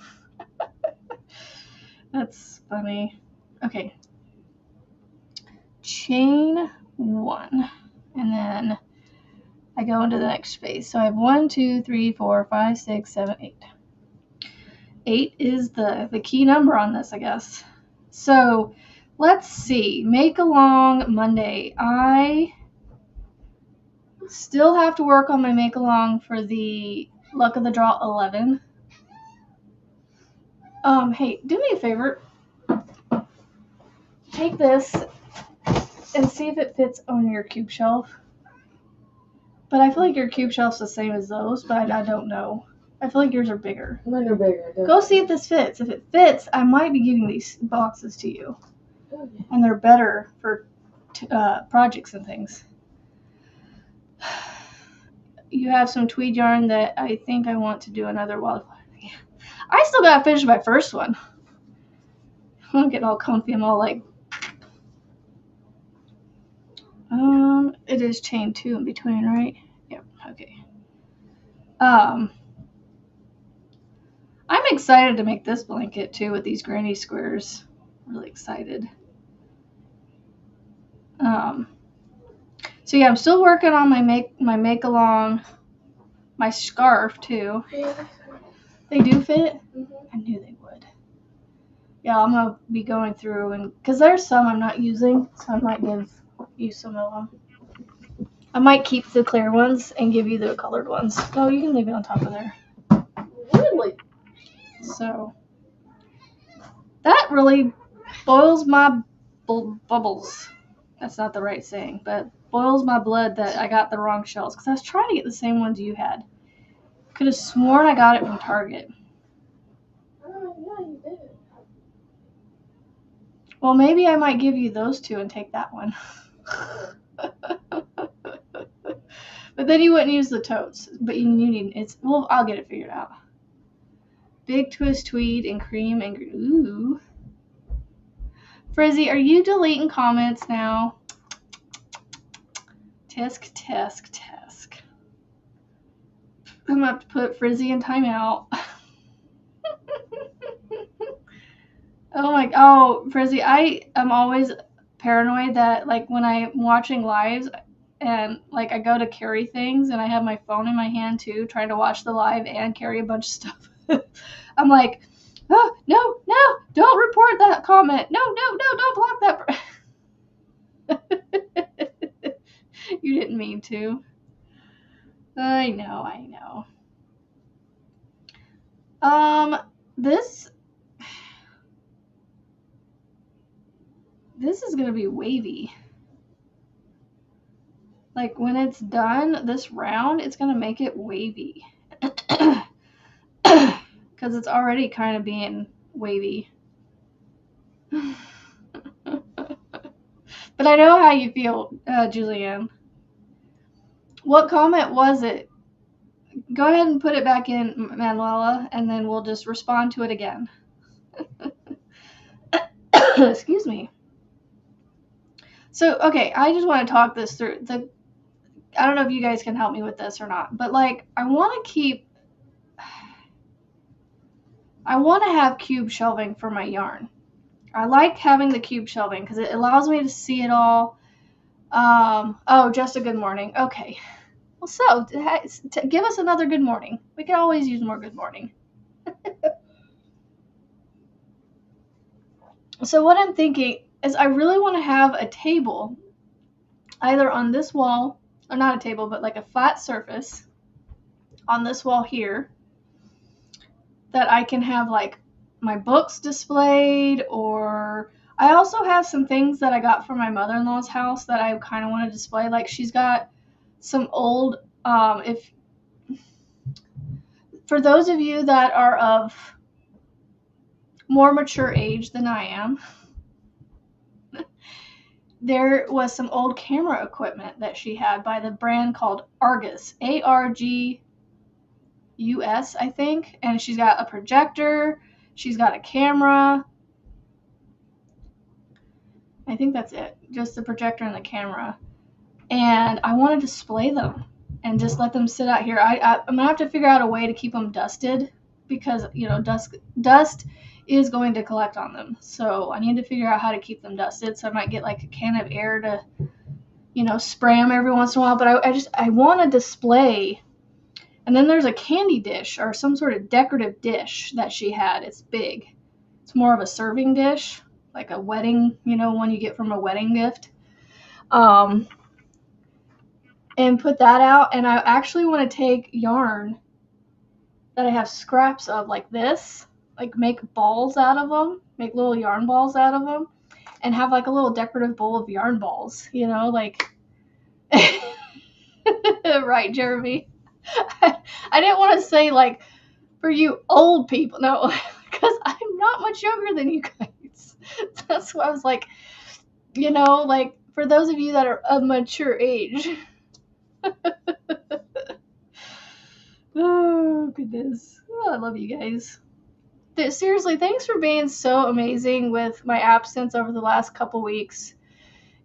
That's funny. Okay. Chain 1. And then I go into the next space. So I have 1, 2, 3, 4, 5, 6, 7, 8. 8 is the key number on this, I guess. So let's see. Make along Monday. I still have to work on my make along for the Luck of the Draw 11. Hey, do me a favor. Take this and see if it fits on your cube shelf. But I feel like your cube shelf's the same as those, but I don't know. I feel like yours are bigger. Mine are bigger. Go see if this fits. If it fits, I might be giving these boxes to you. Okay. And they're better for projects and things. You have some tweed yarn that I think I want to do another wildflower. I still gotta finish my first one. I'm getting all comfy. I'm all like, it is chain 2 in between, right? Yep. Okay. I'm excited to make this blanket too with these granny squares. Really excited. So yeah, I'm still working on my make along, my scarf too. They do fit? Mm-hmm. I knew they would. Yeah, I'm gonna be going through, and because there's some I'm not using, so I might give you some of them. I might keep the clear ones and give you the colored ones. Oh, you can leave it on top of there. Really? So that really boils my bubbles. That's not the right saying, but boils my blood that I got the wrong shells, because I was trying to get the same ones you had. Could have sworn I got it from Target. Oh, yeah, you did. Well, maybe I might give you those 2 and take that one. But then you wouldn't use the totes. But you need it's. Well, I'll get it figured out. Big twist tweed and cream and ooh. Frizzy, are you deleting comments now? Tisk, tisk, tisk. I'm gonna have to put Frizzy in timeout. Oh, Frizzy, I am always paranoid that, like, when I'm watching lives and, like, I go to carry things and I have my phone in my hand too, trying to watch the live and carry a bunch of stuff. I'm like, oh, no, don't report that comment. No, don't block that. You didn't mean to. I know. This is gonna be wavy. Like when it's done, this round, it's gonna make it wavy. Because it's already kind of being wavy. But I know how you feel, Julianne. What comment was it? Go ahead and put it back in, Manuela, and then we'll just respond to it again. Excuse me. So, okay, I just want to talk this through. I don't know if you guys can help me with this or not, but like, I want to have cube shelving for my yarn. I like having the cube shelving because it allows me to see it all. Oh, just a good morning. Okay. Well, so give us another good morning. We can always use more good morning. So what I'm thinking is I really want to have a table either on this wall, or not a table, but like a flat surface on this wall here that I can have like my books displayed, or I also have some things that I got from my mother-in-law's house that I kind of want to display. Like she's got some old, if for those of you that are of more mature age than I am, there was some old camera equipment that she had by the brand called Argus, Argus, I think. And she's got a projector, she's got a camera. I think that's it, just the projector and the camera. And I want to display them and just let them sit out here. I'm going to have to figure out a way to keep them dusted because, dust is going to collect on them. So I need to figure out how to keep them dusted. So I might get like a can of air to, spray them every once in a while. But I want to display. And then there's a candy dish or some sort of decorative dish that she had. It's big. It's more of a serving dish, like a wedding, one you get from a wedding gift. And put that out. And I actually want to take yarn that I have scraps of like this, like make balls out of them, make little yarn balls out of them, and have like a little decorative bowl of yarn balls, like. Right, Jeremy. I didn't want to say like for you old people, no, because I'm not much younger than you guys. That's why I was like, like for those of you that are of mature age. Oh, goodness. Oh, I love you guys. Seriously, thanks for being so amazing with my absence over the last couple weeks.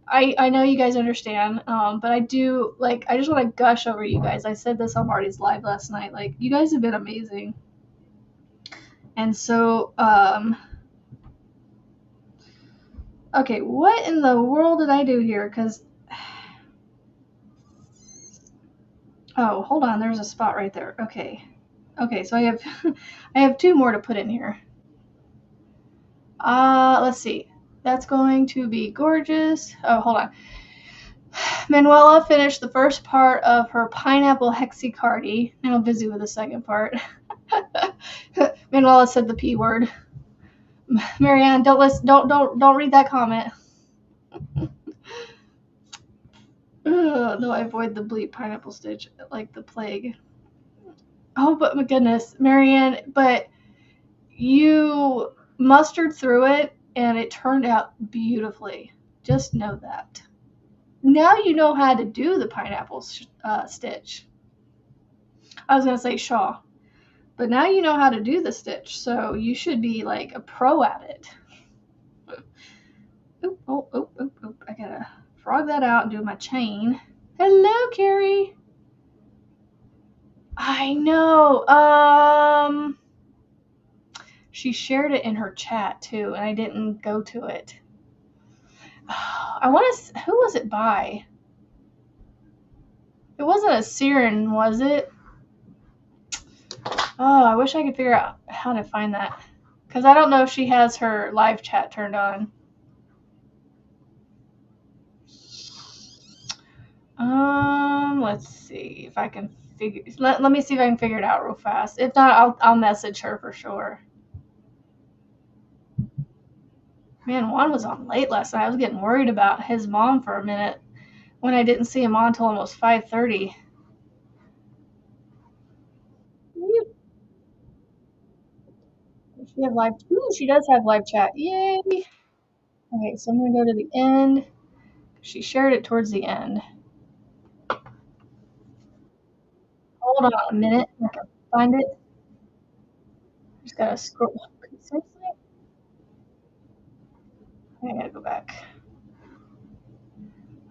I know you guys understand, but I do, I just want to gush over you guys. I said this on Marty's live last night. Like, you guys have been amazing. And so, okay, what in the world did I do here? Because, oh, hold on, there's a spot right there. Okay, so I have, I have two more to put in here. Let's see. That's going to be gorgeous. Oh, hold on. Manuela finished the first part of her pineapple hexicardi. Now busy with the second part. Manuela said the P word. Marianne, don't read that comment. No, I avoid the bleep pineapple stitch like the plague. Oh, but my goodness, Marianne, but you mustered through it and it turned out beautifully. Just know that. Now you know how to do the pineapple stitch. I was going to say shaw. But now you know how to do the stitch, so you should be like a pro at it. Oh, I gotta frog that out and do my chain. Hello, Carrie. I know. She shared it in her chat too, and I didn't go to it. Who was it by? It wasn't a Siren, was it? Oh, I wish I could figure out how to find that. Because I don't know if she has her live chat turned on. Let's see if I can let me see if I can figure it out real fast. If not, I'll message her for sure. Man, Juan was on late last night. I was getting worried about his mom for a minute when I didn't see him on until almost 5:30. Does she have live? Ooh, she does have live chat. Yay! Okay, so I'm gonna go to the end. She shared it towards the end. Hold on a minute. I can find it. Just gotta scroll. Seriously? I gotta go back.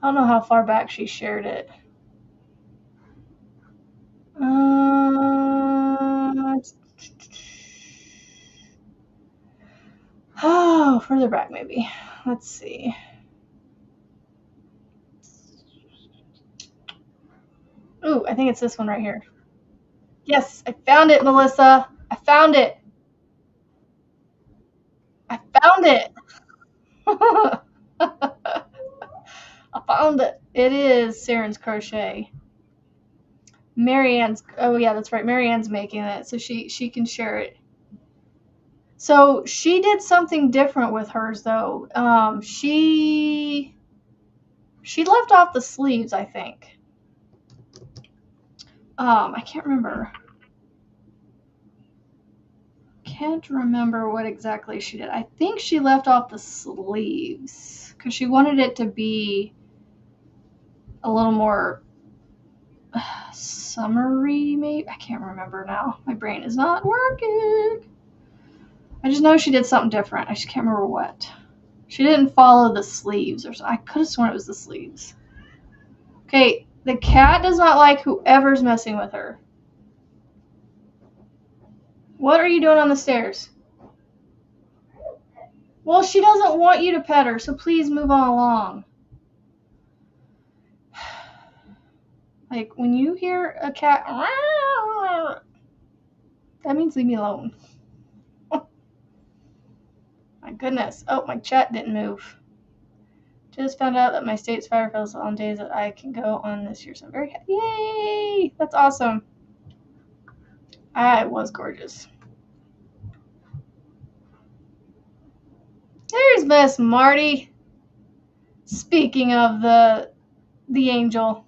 I don't know how far back she shared it. Oh, further back maybe. Let's see. Ooh, I think it's this one right here. Yes, I found it, Melissa. I found it. I found it. I found it. It is Saren's Crochet. Marianne's. Oh yeah, that's right. Marianne's making it, so she can share it. So she did something different with hers though. She left off the sleeves, I think. I can't remember. Can't remember what exactly she did. I think she left off the sleeves because she wanted it to be a little more summery, maybe. I can't remember now. My brain is not working. I just know she did something different. I just can't remember what. She didn't follow the sleeves, or I could have sworn it was the sleeves. Okay, the cat does not like whoever's messing with her. What are you doing on the stairs? Well, she doesn't want you to pet her, so please move on along. Like, when you hear a cat, that means leave me alone. My goodness. Oh, my chat didn't move. Just found out that my state's fire fills on days that I can go on this year, so I'm very happy. Yay! That's awesome. It was gorgeous. There's Miss Marty. Speaking of the angel.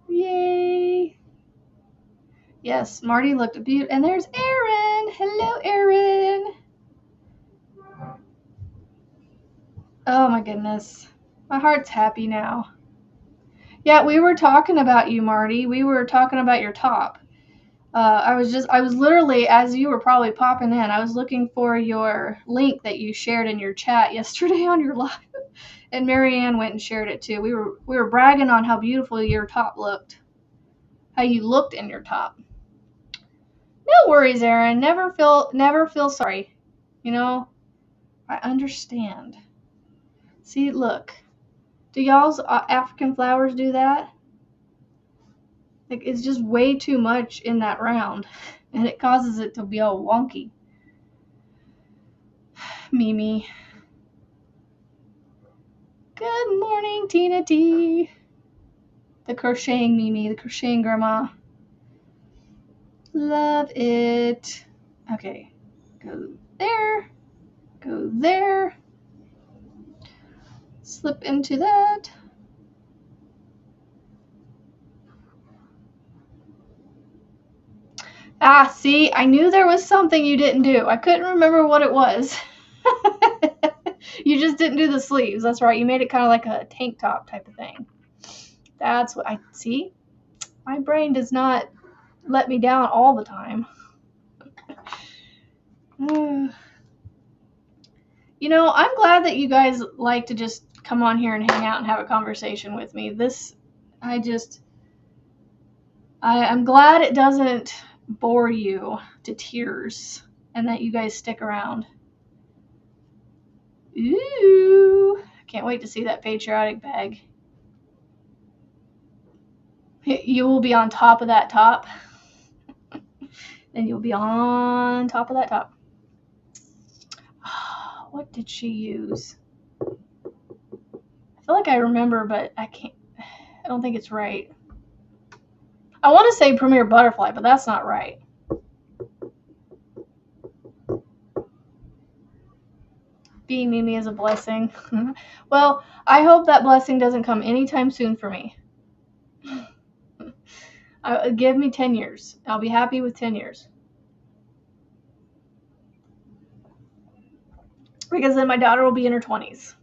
Yay! Yes, Marty looked beautiful. And there's Erin. Hello, Erin. Oh my goodness. My heart's happy now. Yeah, we were talking about you, Marty. We were talking about your top. I was literally, as you were probably popping in, I was looking for your link that you shared in your chat yesterday on your live. And Marianne went and shared it too. We were bragging on how beautiful your top looked. How you looked in your top. No worries, Erin. Never feel sorry. You know, I understand. See, look. Do y'all's African flowers do that? Like, it's just way too much in that round, and it causes it to be all wonky. Mimi. Good morning, Tina T. The crocheting Mimi, the crocheting grandma. Love it. Okay, go there, go there, slip into that. Ah, see, I knew there was something you didn't do. I couldn't remember what it was. You just didn't do the sleeves. That's right. You made it kind of like a tank top type of thing. That's what I see. My brain does not let me down all the time. You know, I'm glad that you guys like to just come on here and hang out and have a conversation with me. I'm glad it doesn't bore you to tears and that you guys stick around. Ooh, can't wait to see that patriotic bag. You will be on top of that top. And you'll be on top of that top. What did she use? I feel like I remember, but I can't. I don't think it's right. I want to say Premier Butterfly, but that's not right. Being Mimi is a blessing. Well, I hope that blessing doesn't come anytime soon for me. Give me 10 years. I'll be happy with 10 years. Because then my daughter will be in her 20s.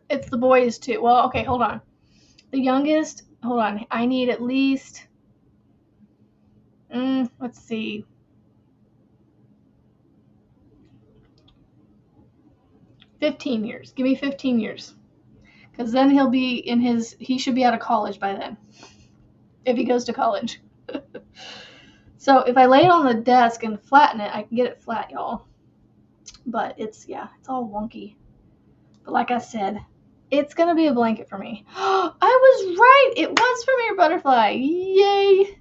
It's the boys too. Well, okay, hold on. The youngest, hold on. I need at least, let's see. 15 years. Give me 15 years. Because then he should be out of college by then. If he goes to college. So if I lay it on the desk and flatten it, I can get it flat, y'all. But it's all wonky. But like I said, it's going to be a blanket for me. I was right. It was Premier Butterfly. Yay.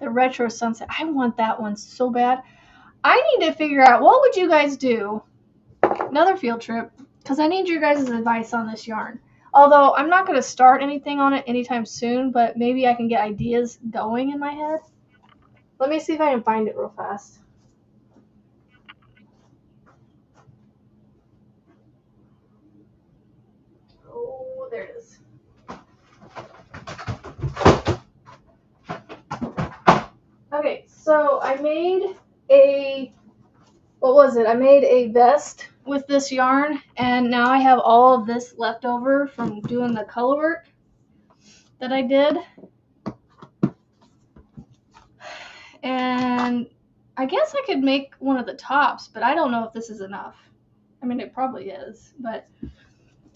The Retro Sunset. I want that one so bad. I need to figure out, what would you guys do? Another field trip. Because I need your guys' advice on this yarn. Although I'm not going to start anything on it anytime soon, but maybe I can get ideas going in my head. Let me see if I can find it real fast. Oh, there it is. Okay, so I made I made a vest with this yarn, and now I have all of this left over from doing the color work that I did. And I guess I could make one of the tops, but I don't know if this is enough. I mean, it probably is, but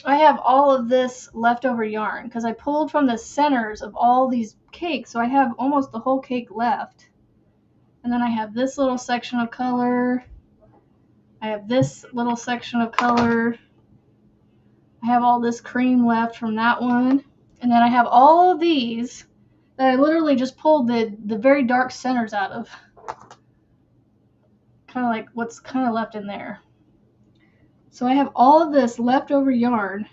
I have all of this leftover yarn because I pulled from the centers of all these cakes, so I have almost the whole cake left. And then I have this little section of color. I have this little section of color. I have all this cream left from that one. And then I have all of these that I literally just pulled the very dark centers out of. Kind of like what's kind of left in there. So I have all of this leftover yarn.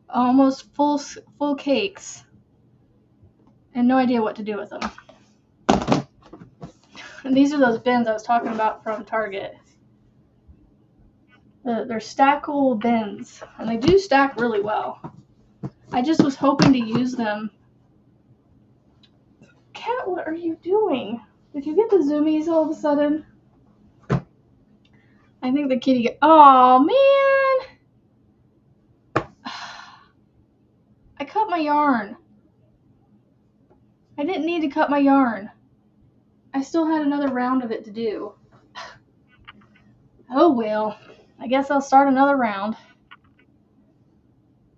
Almost full cakes. And no idea what to do with them. And these are those bins I was talking about from Target. They're stackable bins, and they do stack really well. I just was hoping to use them. Cat, what are you doing? Did you get the zoomies all of a sudden? I think the kitty oh, man! I cut my yarn. I didn't need to cut my yarn. I still had another round of it to do. Oh, well. I guess I'll start another round.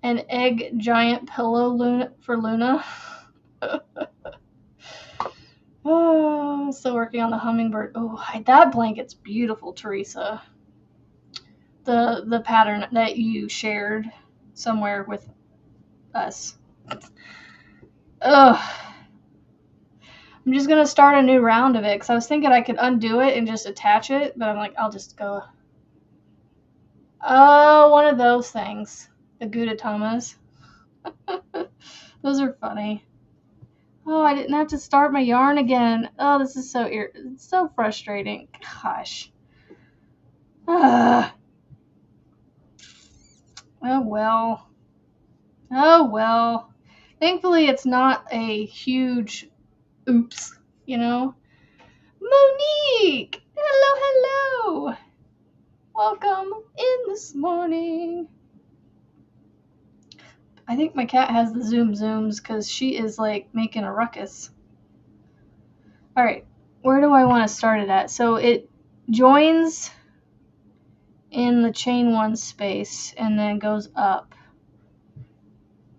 An egg giant pillow for Luna. Oh, still working on the hummingbird. Oh, that blanket's beautiful, Teresa. The pattern that you shared somewhere with us. Ugh. I'm just going to start a new round of it because I was thinking I could undo it and just attach it, but I'm like, I'll just go. Oh, one of those things. The Gudatamas. Those are funny. Oh, I didn't have to start my yarn again. Oh, this is it's so frustrating. Gosh. Oh, well. Oh, well. Thankfully, it's not a huge oops, you know. Monique! Hello, hello! Welcome in this morning. I think my cat has the zooms because she is like making a ruckus. Alright, where do I want to start it at? So it joins in the chain one space and then goes up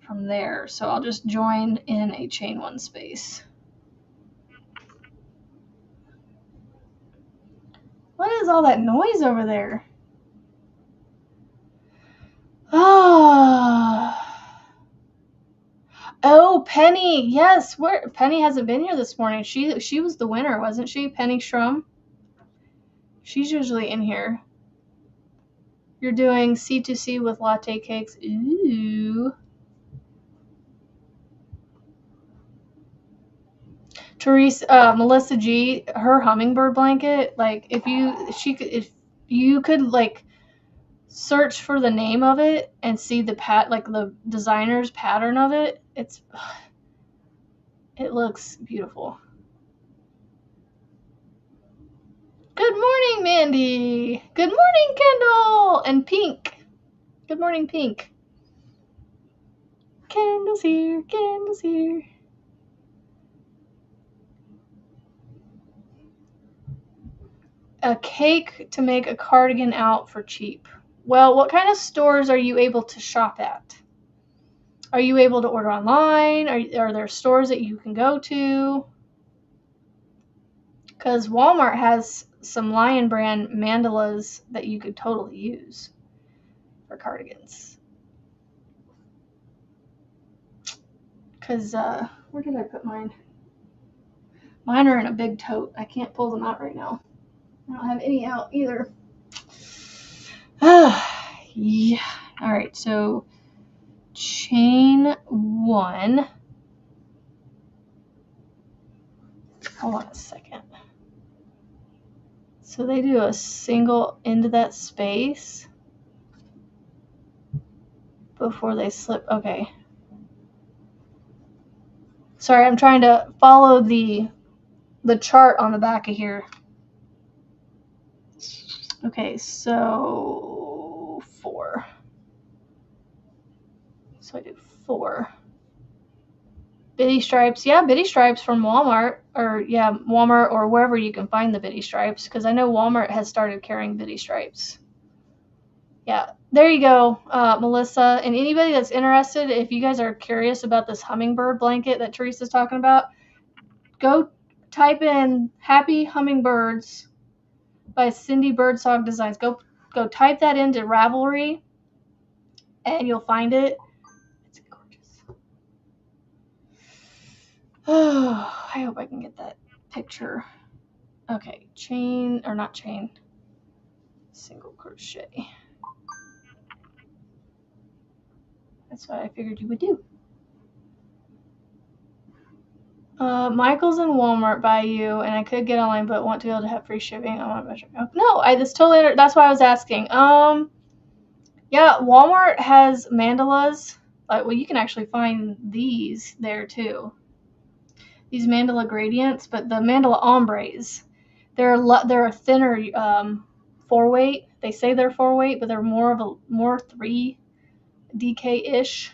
from there. So I'll just join in a chain one space. What is all that noise over there? Oh, Penny. Yes, Penny hasn't been here this morning. She was the winner, wasn't she? Penny Shrum. She's usually in here. You're doing C2C with latte cakes. Ooh. Melissa G, her hummingbird blanket, like if you could like search for the name of it and see the the designer's pattern of it, it looks beautiful. Good morning, Mandy. Good morning, Kendall and Pink. Good morning, Pink. Kendall's here. Kendall's here. A cake to make a cardigan out for cheap. Well, what kind of stores are you able to shop at? Are you able to order online? Are there stores that you can go to? Because Walmart has some Lion brand mandalas that you could totally use for cardigans. Because, where did I put mine? Mine are in a big tote. I can't pull them out right now. I don't have any out either. Yeah. All right, so chain 1. Hold on a second. So they do a single into that space before they slip. Okay. Sorry, I'm trying to follow the chart on the back of here. Okay, so 4. So I do 4. Bitty stripes. Yeah, bitty stripes from Walmart. Or, yeah, Walmart or wherever you can find the bitty stripes. Because I know Walmart has started carrying bitty stripes. Yeah, there you go, Melissa. And anybody that's interested, if you guys are curious about this hummingbird blanket that Teresa's talking about, go type in Happy Hummingbirds by Cindy Birdsong Designs. Go type that into Ravelry, and you'll find it. It's gorgeous. Oh, I hope I can get that picture. Okay, chain, or not chain, single crochet. That's what I figured you would do. Michael's in Walmart by you, and I could get online, but want to be able to have free shipping. I want to measure. No, that's totally. That's why I was asking. Yeah, Walmart has mandalas. Well, you can actually find these there too. These mandala gradients, but the mandala ombres, they're a thinner 4-weight. They say they're 4-weight, but they're more 3 DK ish.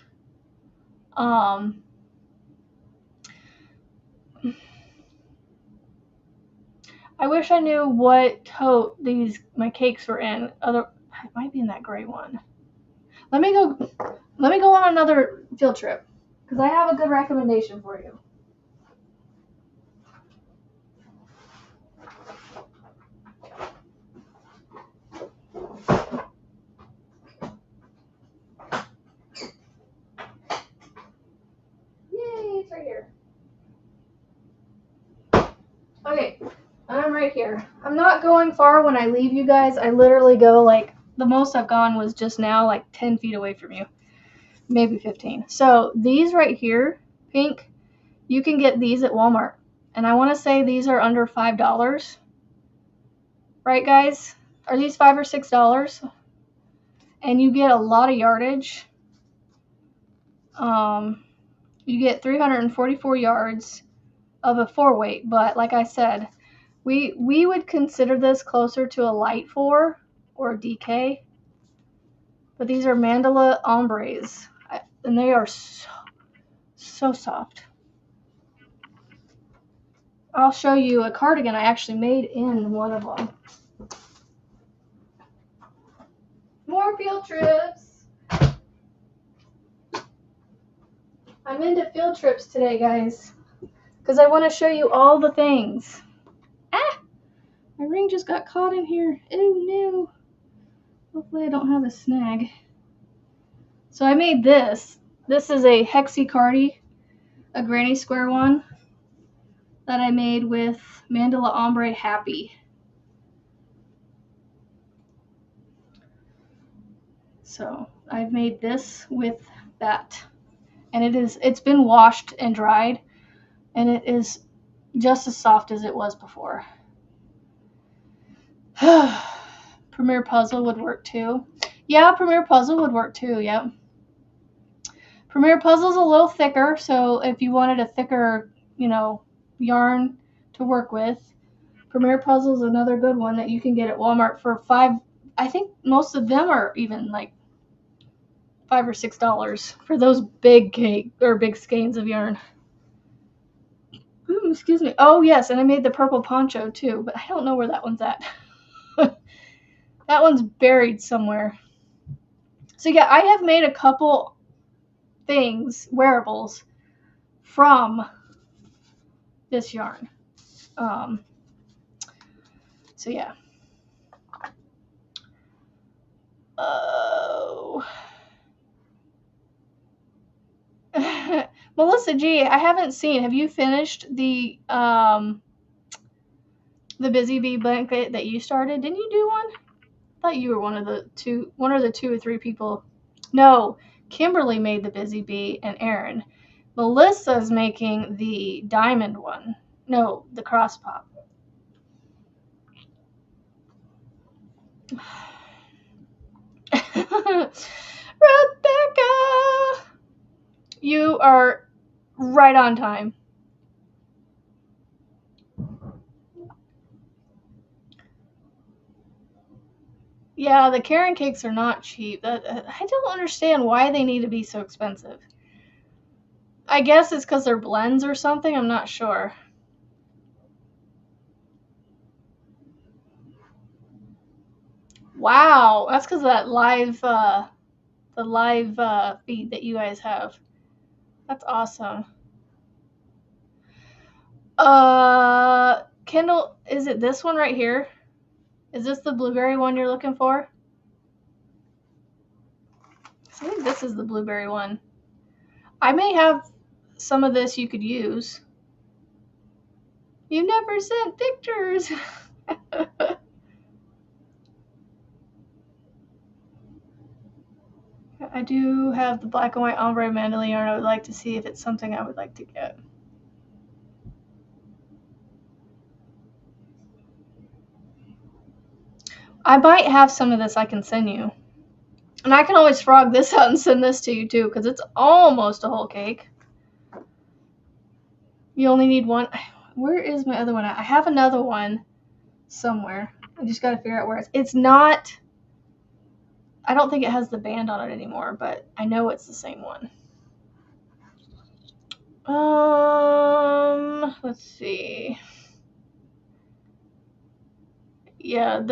I wish I knew what tote my cakes were in. It might be in that gray one. Let me go on another field trip because I have a good recommendation for you. Yay, it's right here. Okay, I'm right here. I'm not going far when I leave you guys. I literally go like, the most I've gone was just now like 10 feet away from you. Maybe 15. So these right here, Pink, you can get these at Walmart. And I want to say these are under $5. Right, guys? Are these $5 or $6? And you get a lot of yardage. You get 344 yards of a 4-weight, but like I said, we would consider this closer to a light 4 or a DK. But these are mandala ombres, and they are so soft. I'll show you a cardigan I actually made in one of them. More field trips. I'm into field trips today, guys, because I want to show you all the things. Ah! My ring just got caught in here. Oh no. Hopefully I don't have a snag. So I made this. This is a hexie cardi, a granny square one that I made with Mandala Ombre Happy. So I've made this with that, and it's been washed and dried, and it is just as soft as it was before. Premier Puzzle would work too. Yeah, Premier Puzzle would work too. Yep. Premier Puzzle's a little thicker, so if you wanted a thicker, yarn to work with, Premier Puzzle's another good one that you can get at Walmart for $5. I think most of them are even like $5 or $6 for those big big skeins of yarn. Ooh, excuse me. Oh yes, and I made the purple poncho too, but I don't know where that one's at. That one's buried somewhere. So yeah, I have made a couple things, wearables, from this yarn. So yeah. Oh. Melissa G, I haven't seen. Have you finished the Busy Bee blanket that you started? Didn't you do one? I thought you were one of the two or three people. No, Kimberly made the Busy Bee and Erin. Melissa's making the diamond one. No, the cross pop. Rebecca, you are right on time. Yeah, the Karen cakes are not cheap. I don't understand why they need to be so expensive. I guess it's because they're blends or something. I'm not sure. Wow, that's because of that live, the live feed that you guys have. That's awesome. Kendall, is it this one right here? Is this the blueberry one you're looking for? I think this is the blueberry one. I may have some of this you could use. You never sent pictures. I do have the black and white ombre mandala yarn. I would like to see if it's something I would like to get. I might have some of this I can send you. And I can always frog this out and send this to you too, because it's almost a whole cake. You only need one. Where is my other one? I have another one somewhere. I just got to figure out where it's not. I don't think it has the band on it anymore, but I know it's the same one. Let's see. Yeah,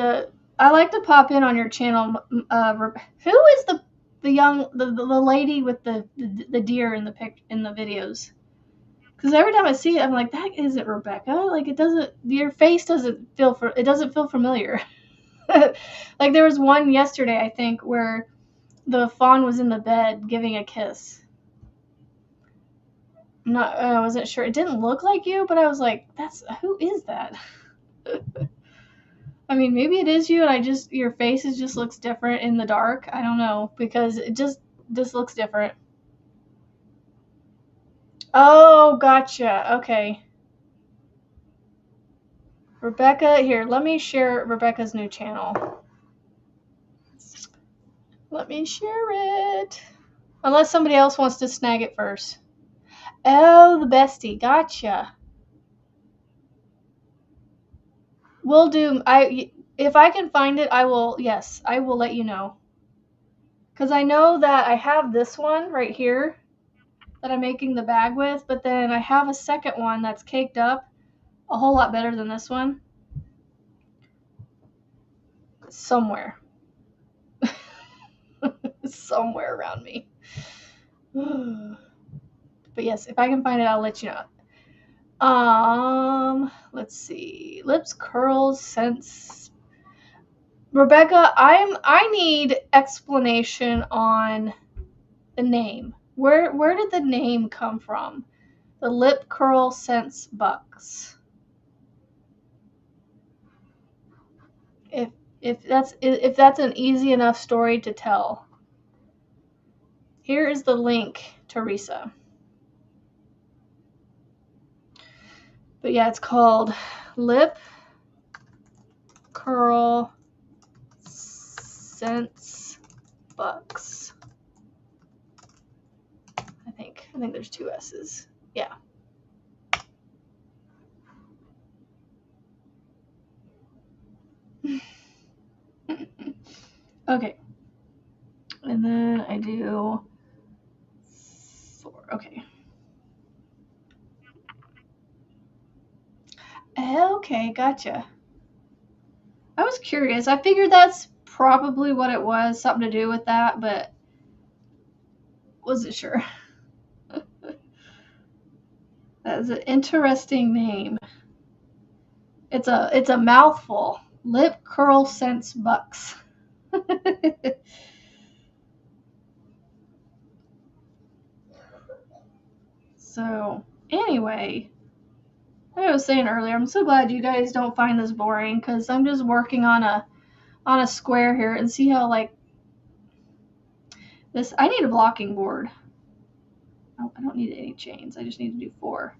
I like to pop in on your channel. Who is the lady with the deer in the videos? Because every time I see it, I'm like, that isn't Rebecca. Like your face doesn't feel familiar. Like there was one yesterday, I think, where the fawn was in the bed giving a kiss. I wasn't sure. It didn't look like you, but I was like, who is that? I mean, maybe it is you, and your face just looks different in the dark. I don't know, because it just looks different. Oh, gotcha. Okay. Rebecca, here, let me share Rebecca's new channel. Let me share it. Unless somebody else wants to snag it first. Oh, the bestie. Gotcha. We'll do. If I can find it, I will. Yes, I will let you know. Because I know that I have this one right here that I'm making the bag with, but then I have a second one that's caked up a whole lot better than this one. Somewhere. Somewhere around me. But yes, if I can find it, I'll let you know. Let's see. Lips, curls, scents. Rebecca, I need explanation on the name. Where did the name come from? The lip curl scents bucks. If that's an easy enough story to tell. Here is the link, Teresa. But yeah, it's called Lip Curl Scents Bucks. I think there's 2 S's. Yeah. Okay. And then I do 4. Okay. Okay, gotcha. I was curious. I figured that's probably what it was, something to do with that, but wasn't sure. That's an interesting name. It's a mouthful. Lip Curl Scents Bucks. So, anyway, like I was saying earlier, I'm so glad you guys don't find this boring because I'm just working on a square here and see how like this. I need a blocking board. Oh, I don't need any chains. I just need to do 4.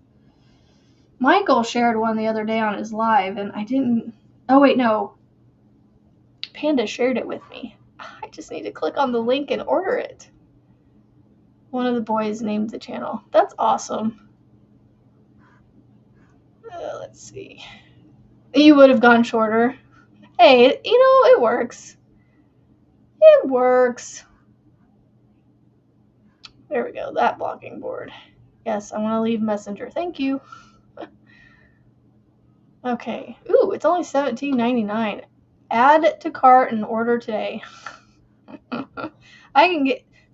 Michael shared one the other day on his live, and I didn't. Oh wait, no. Panda shared it with me. I just need to click on the link and order it. One of the boys named the channel. That's awesome. Let's see. You would have gone shorter. Hey, it works. It works. There we go. That blocking board. Yes, I want to leave Messenger. Thank you. Okay. Ooh, it's only $17.99. Add to cart and order today.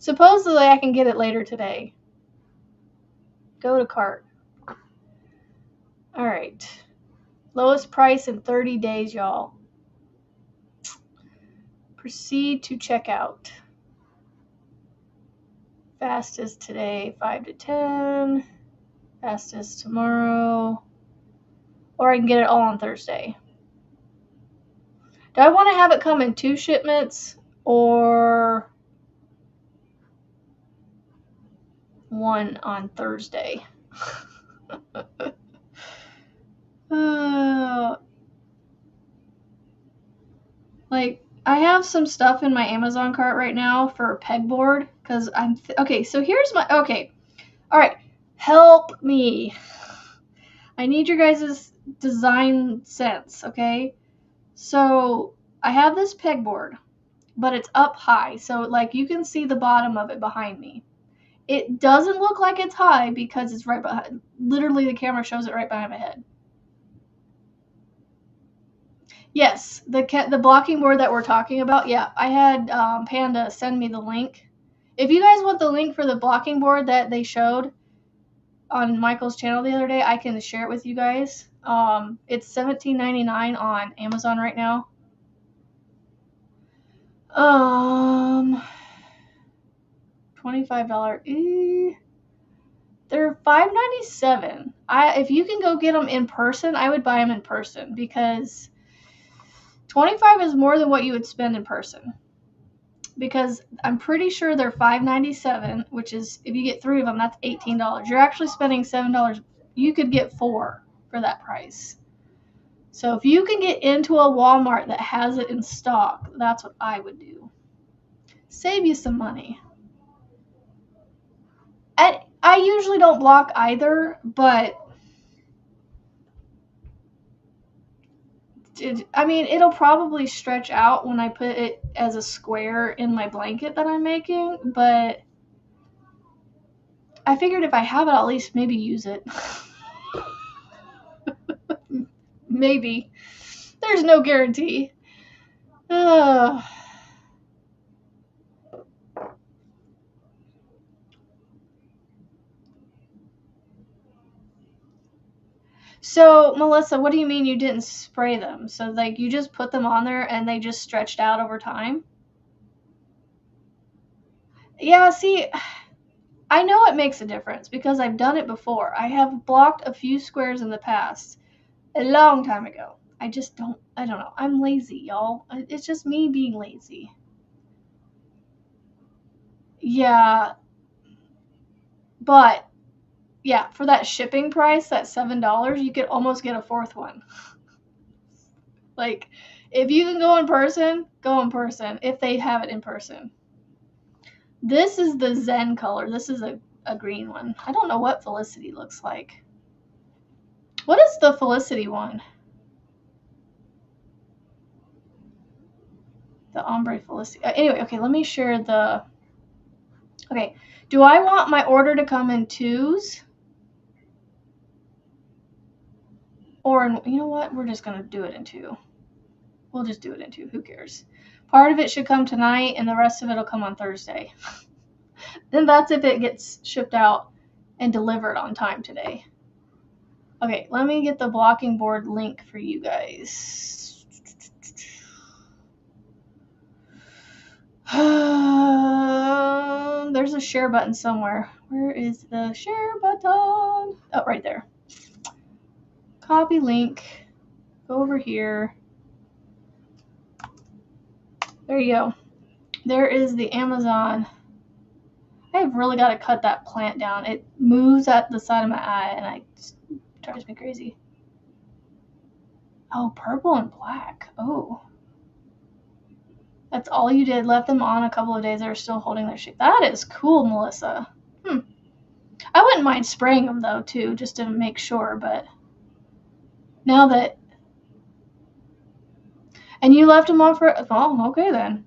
Supposedly I can get it later today. Go to cart. All right. Lowest price in 30 days, y'all. Proceed to checkout. Fastest today, 5 to 10. Fastest tomorrow. Or I can get it all on Thursday. Do I want to have it come in 2 shipments or 1 on Thursday? Like, I have some stuff in my Amazon cart right now for a pegboard because okay, so here's okay. All right, help me. I need your guys' design sense, okay? So I have this pegboard, but it's up high, so like you can see the bottom of it behind me. It doesn't look like it's high because it's right behind. Literally, the camera shows it right behind my head. Yes, the blocking board that we're talking about. Yeah, I had Panda send me the link. If you guys want the link for the blocking board that they showed on Michael's channel the other day, I can share it with you guys. It's $17.99 on Amazon right now. $25. They're $5.97. If you can go get them in person, I would buy them in person because $25 is more than what you would spend in person. Because I'm pretty sure they're $5.97, which is if you get 3 of them, that's $18. You're actually spending $7. You could get 4 for that price. So if you can get into a Walmart that has it in stock, that's what I would do. Save you some money. I usually don't block either, but it'll probably stretch out when I put it as a square in my blanket that I'm making, but I figured if I have it, I'll at least maybe use it. Maybe. There's no guarantee. So, Melissa, what do you mean you didn't spray them? So, like, you just put them on there and they just stretched out over time? Yeah, see, I know it makes a difference because I've done it before. I have blocked a few squares in the past, a long time ago. I don't know. I'm lazy, y'all. It's just me being lazy. Yeah, But yeah, for that shipping price, that $7, you could almost get a fourth one. Like, if you can go in person, if they have it in person. This is the Zen color. This is a green one. I don't know what Felicity looks like. What is the Felicity one? The ombre Felicity. Anyway, okay, let me share the... Okay, do I want my order to come in 2s? Or, you know what? We're just going to do it in 2. We'll just do it in 2. Who cares? Part of it should come tonight, and the rest of it will come on Thursday. Then that's if it gets shipped out and delivered on time today. Okay, let me get the blocking board link for you guys. There's a share button somewhere. Where is the share button? Oh, right there. Copy link. Go over here. There you go. There is the Amazon. I've really got to cut that plant down. It moves at the side of my eye, and it drives me crazy. Oh, purple and black. Oh. That's all you did. Left them on a couple of days. They're still holding their shape. That is cool, Melissa. I wouldn't mind spraying them, though, too, just to make sure. But now that... And you left them on for... Oh, okay, then.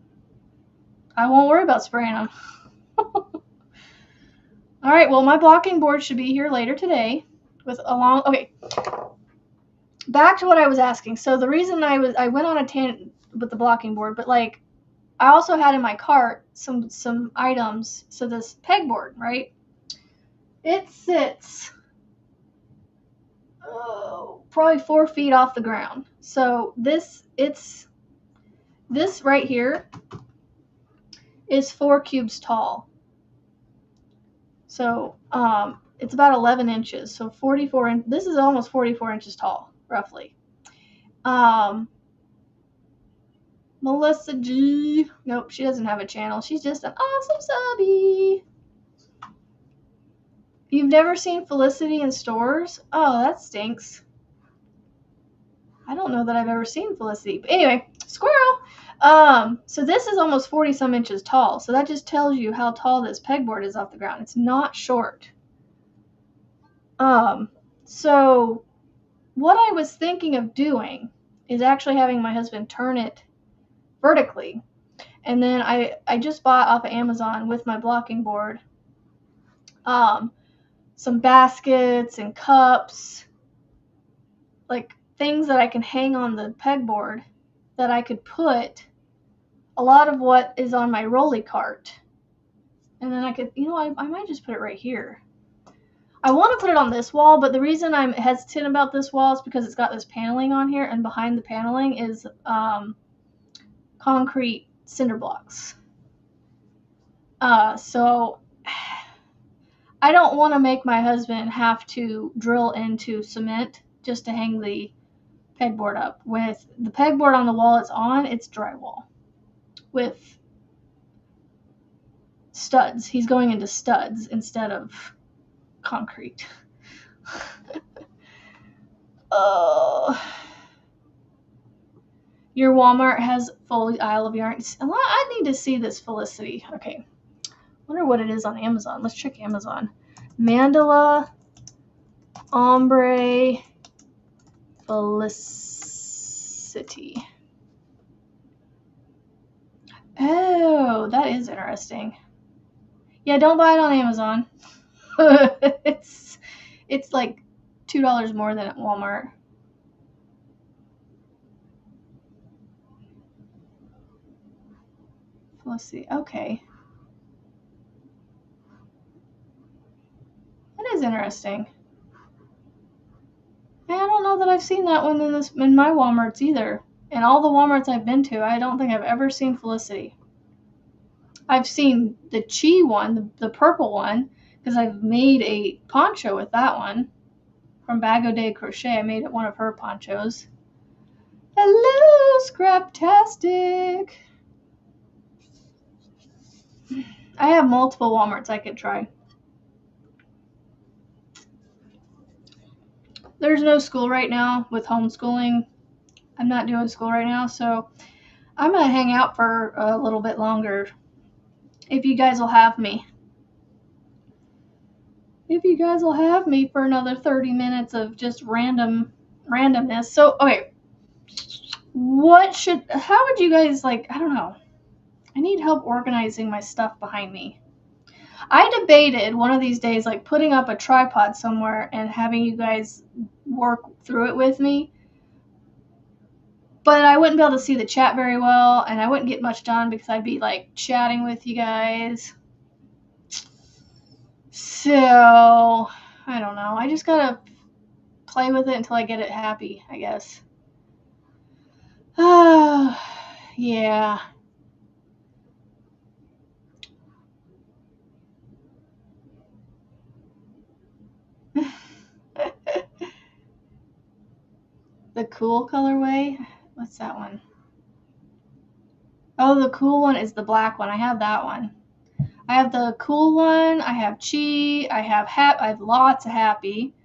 I won't worry about spraying them. All right, well, my blocking board should be here later today with okay. Back to what I was asking. So the reason I went on a tangent with the blocking board, but like I also had in my cart some items. So this pegboard, right? It sits probably 4 feet off the ground. So this right here is 4 cubes tall. So it's about 11 inches. So 44. This is almost 44 inches tall, roughly. Melissa G. Nope, she doesn't have a channel. She's just an awesome subby. You've never seen Felicity in stores? Oh, that stinks. I don't know that I've ever seen Felicity. But anyway, squirrel. So this is almost 40 some inches tall. So that just tells you how tall this pegboard is off the ground. It's not short. So what I was thinking of doing is actually having my husband turn it vertically. And then I just bought off of Amazon with my blocking board some baskets and cups, like things that I can hang on the pegboard that I could put a lot of what is on my rolly cart. And then I could, I might just put it right here. I want to put it on this wall, but the reason I'm hesitant about this wall is because it's got this paneling on here, and behind the paneling is concrete cinder blocks. So I don't want to make my husband have to drill into cement just to hang the pegboard up. With the pegboard on the wall it's on, it's drywall with studs. He's going into studs instead of concrete. Your Walmart has full aisle of yarns. I need to see this Felicity. Okay. Wonder what it is on Amazon. Let's check Amazon. Mandala ombre Felicity. Oh, that is interesting. Yeah, don't buy it on Amazon. It's like $2 more than at Walmart. Let's see. Okay. That is interesting. I don't know that I've seen that one in my Walmarts either. In all the Walmarts I've been to, I don't think I've ever seen Felicity. I've seen the Chi one, the purple one, because I've made a poncho with that one from Bag O' Day Crochet. I made it one of her ponchos. Hello, Scraptastic. I have multiple Walmarts I could try. there's no school right now with homeschooling. I'm not doing school right now, so I'm going to hang out for a little bit longer if you guys will have me. If you guys will have me for another 30 minutes of just randomness. So, okay, how would you guys like, I don't know. I need help organizing my stuff behind me. I debated one of these days like putting up a tripod somewhere and having you guys work through it with me. But I wouldn't be able to see the chat very well, and I wouldn't get much done because I'd be like chatting with you guys. So, I don't know. I just gotta play with it until I get it happy, I guess. Yeah. The cool colorway? What's that one? Oh, the cool one is the black one. I have that one. I have the cool one. I have Chi. I have lots of happy.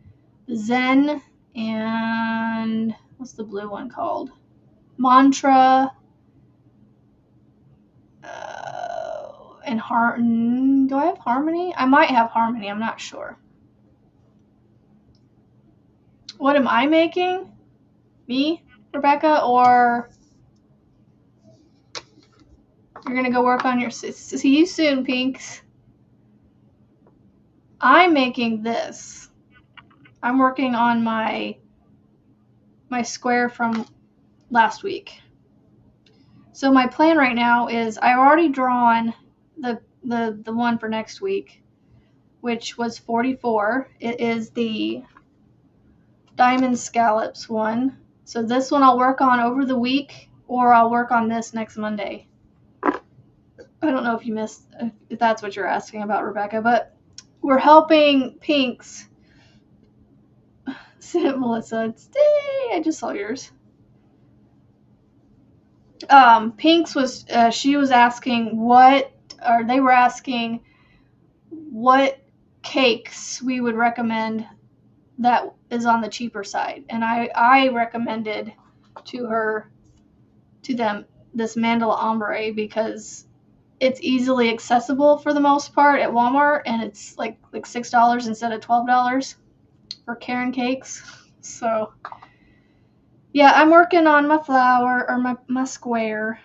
Zen and what's the blue one called? Mantra. And do I have harmony? I might have harmony. I'm not sure. What am I making? Me, Rebecca, or you're gonna go work on your? See you soon, Pinks. I'm making this. I'm working on my square from last week. So my plan right now is I've already drawn the one for next week, which was 44. It is the diamond scallops one. So this one I'll work on over the week, or I'll work on this next Monday. I don't know if that's what you're asking about, Rebecca, but we're helping Pinks. Melissa, I just saw yours. Pinks she was asking they were asking what cakes we would recommend that is on the cheaper side. And I recommended to them this mandala ombre because it's easily accessible for the most part at Walmart, and it's like $6 instead of $12 for Karen cakes. So yeah, I'm working on my flower or my square.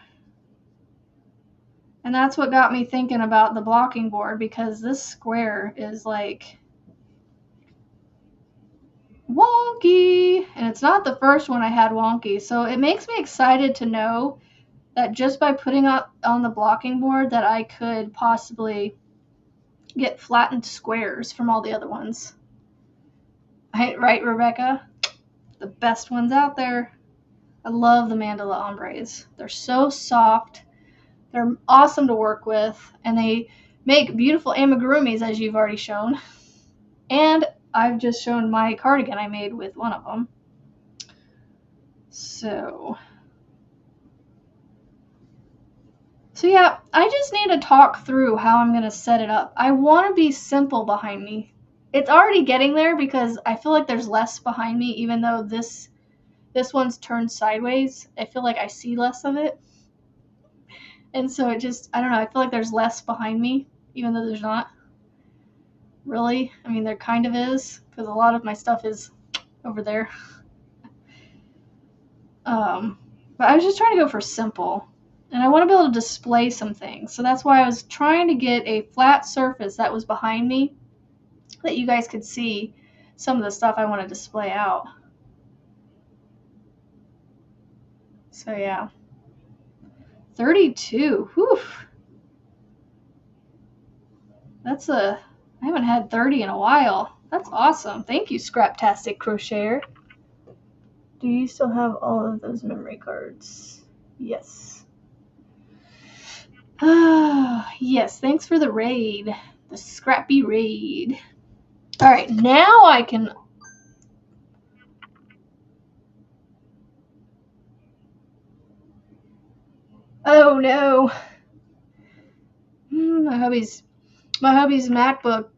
And that's what got me thinking about the blocking board, because this square is like wonky, and it's not the first one I had wonky. So it makes me excited to know that just by putting up on the blocking board that I could possibly get flattened squares from all the other ones. Right, Rebecca? The best ones out there. I love the mandala ombres. They're so soft. They're awesome to work with, and they make beautiful amigurumis, as you've already shown. And I've just shown my cardigan I made with one of them. So yeah, I just need to talk through how I'm going to set it up. I want to be simple behind me. It's already getting there because I feel like there's less behind me, even though this one's turned sideways. I feel like I see less of it. And so I don't know, I feel like there's less behind me, even though there's not. Really? I mean, there kind of is, because a lot of my stuff is over there. But I was just trying to go for simple. And I want to be able to display some things. So that's why I was trying to get a flat surface that was behind me, that you guys could see some of the stuff I want to display out. So yeah. 32. Whew. I haven't had 30 in a while. That's awesome. Thank you, Scraptastic Crocheter. Do you still have all of those memory cards? Yes. Yes, thanks for the raid. The Scrappy raid. Alright, now I can... Oh no. My hubby's MacBook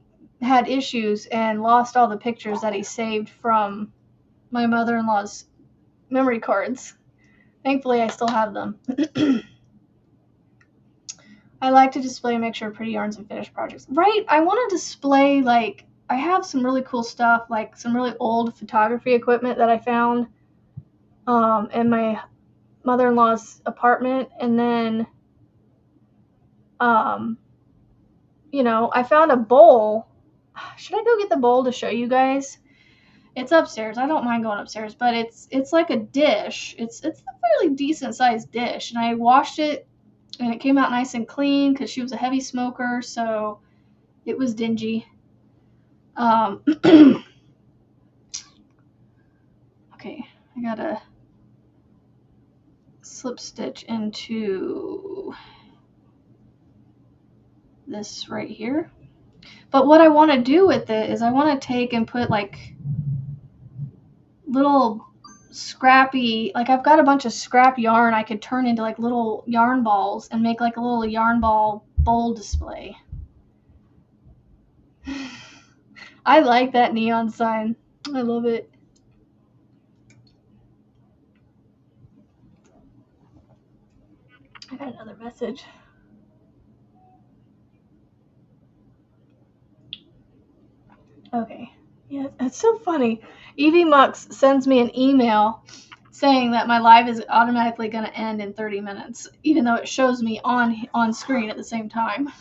had issues and lost all the pictures that he saved from my mother-in-law's memory cards. Thankfully, I still have them. I like to display a mixture of pretty yarns and finished projects. Right? I want to display, like, I have some really cool stuff, like some really old photography equipment that I found in my mother-in-law's apartment. And then, I found a bowl. Should I go get the bowl to show you guys? It's upstairs. I don't mind going upstairs, but it's like a dish. It's a fairly decent sized dish, and I washed it, and it came out nice and clean because she was a heavy smoker, so it was dingy. Okay, I gotta slip stitch into this right here. But what I want to do with it is I want to take and put like little scrappy, like I've got a bunch of scrap yarn I could turn into like little yarn balls and make like a little yarn ball bowl display. I like that neon sign. I love it. I got another message. Okay. Yeah, it's so funny. Evie Mux sends me an email saying that my live is automatically going to end in 30 minutes, even though it shows me on screen at the same time.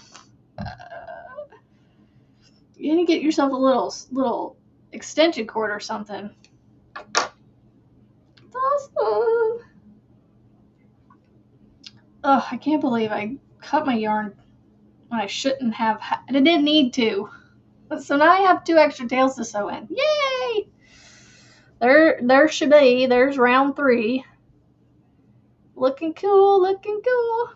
You need to get yourself a little extension cord or something. It's awesome. Ugh, I can't believe I cut my yarn when I shouldn't have. I didn't need to. So now I have 2 extra tails to sew in. Yay! There should be. There's round 3. Looking cool, looking cool.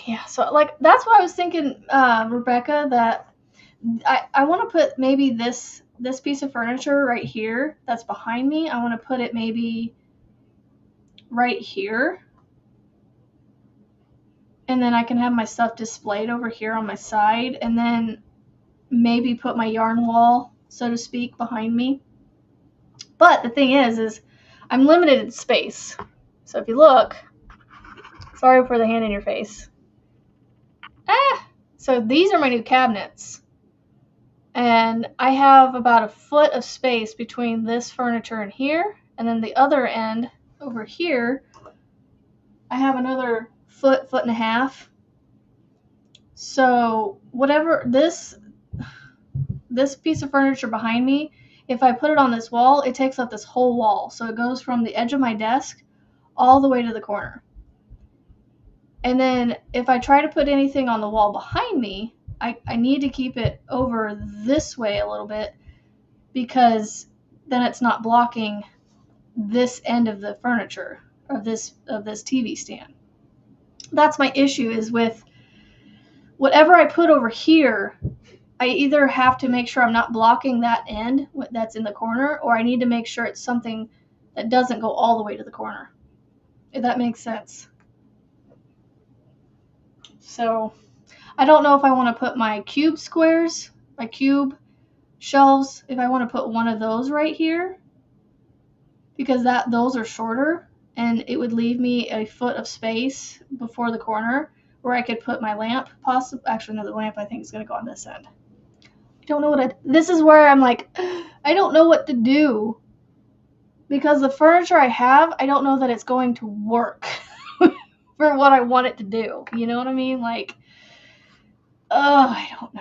Yeah, so like that's what I was thinking, Rebecca, that I want to put maybe this piece of furniture right here that's behind me. I want to put it maybe right here. And then I can have my stuff displayed over here on my side, and then maybe put my yarn wall, so to speak, behind me. But the thing is I'm limited in space. So if you look, sorry for the hand in your face. So these are my new cabinets. And I have about a foot of space between this furniture and here, and then the other end over here, I have another foot and a half. So whatever this piece of furniture behind me, if I put it on this wall, it takes up this whole wall. So it goes from the edge of my desk all the way to the corner. And then if I try to put anything on the wall behind me, I need to keep it over this way a little bit, because then it's not blocking this end of the furniture of this TV stand. That's my issue, is with whatever I put over here, I either have to make sure I'm not blocking that end that's in the corner, or I need to make sure it's something that doesn't go all the way to the corner, if that makes sense. So I don't know if I want to put my cube squares, my cube shelves, if I want to put one of those right here, because those are shorter, and it would leave me a foot of space before the corner where I could put my lamp. Actually, no, the lamp I think is going to go on this end. I don't know this is where I'm like, I don't know what to do, because the furniture I have, I don't know that it's going to work for what I want it to do. You know what I mean? Like, I don't know.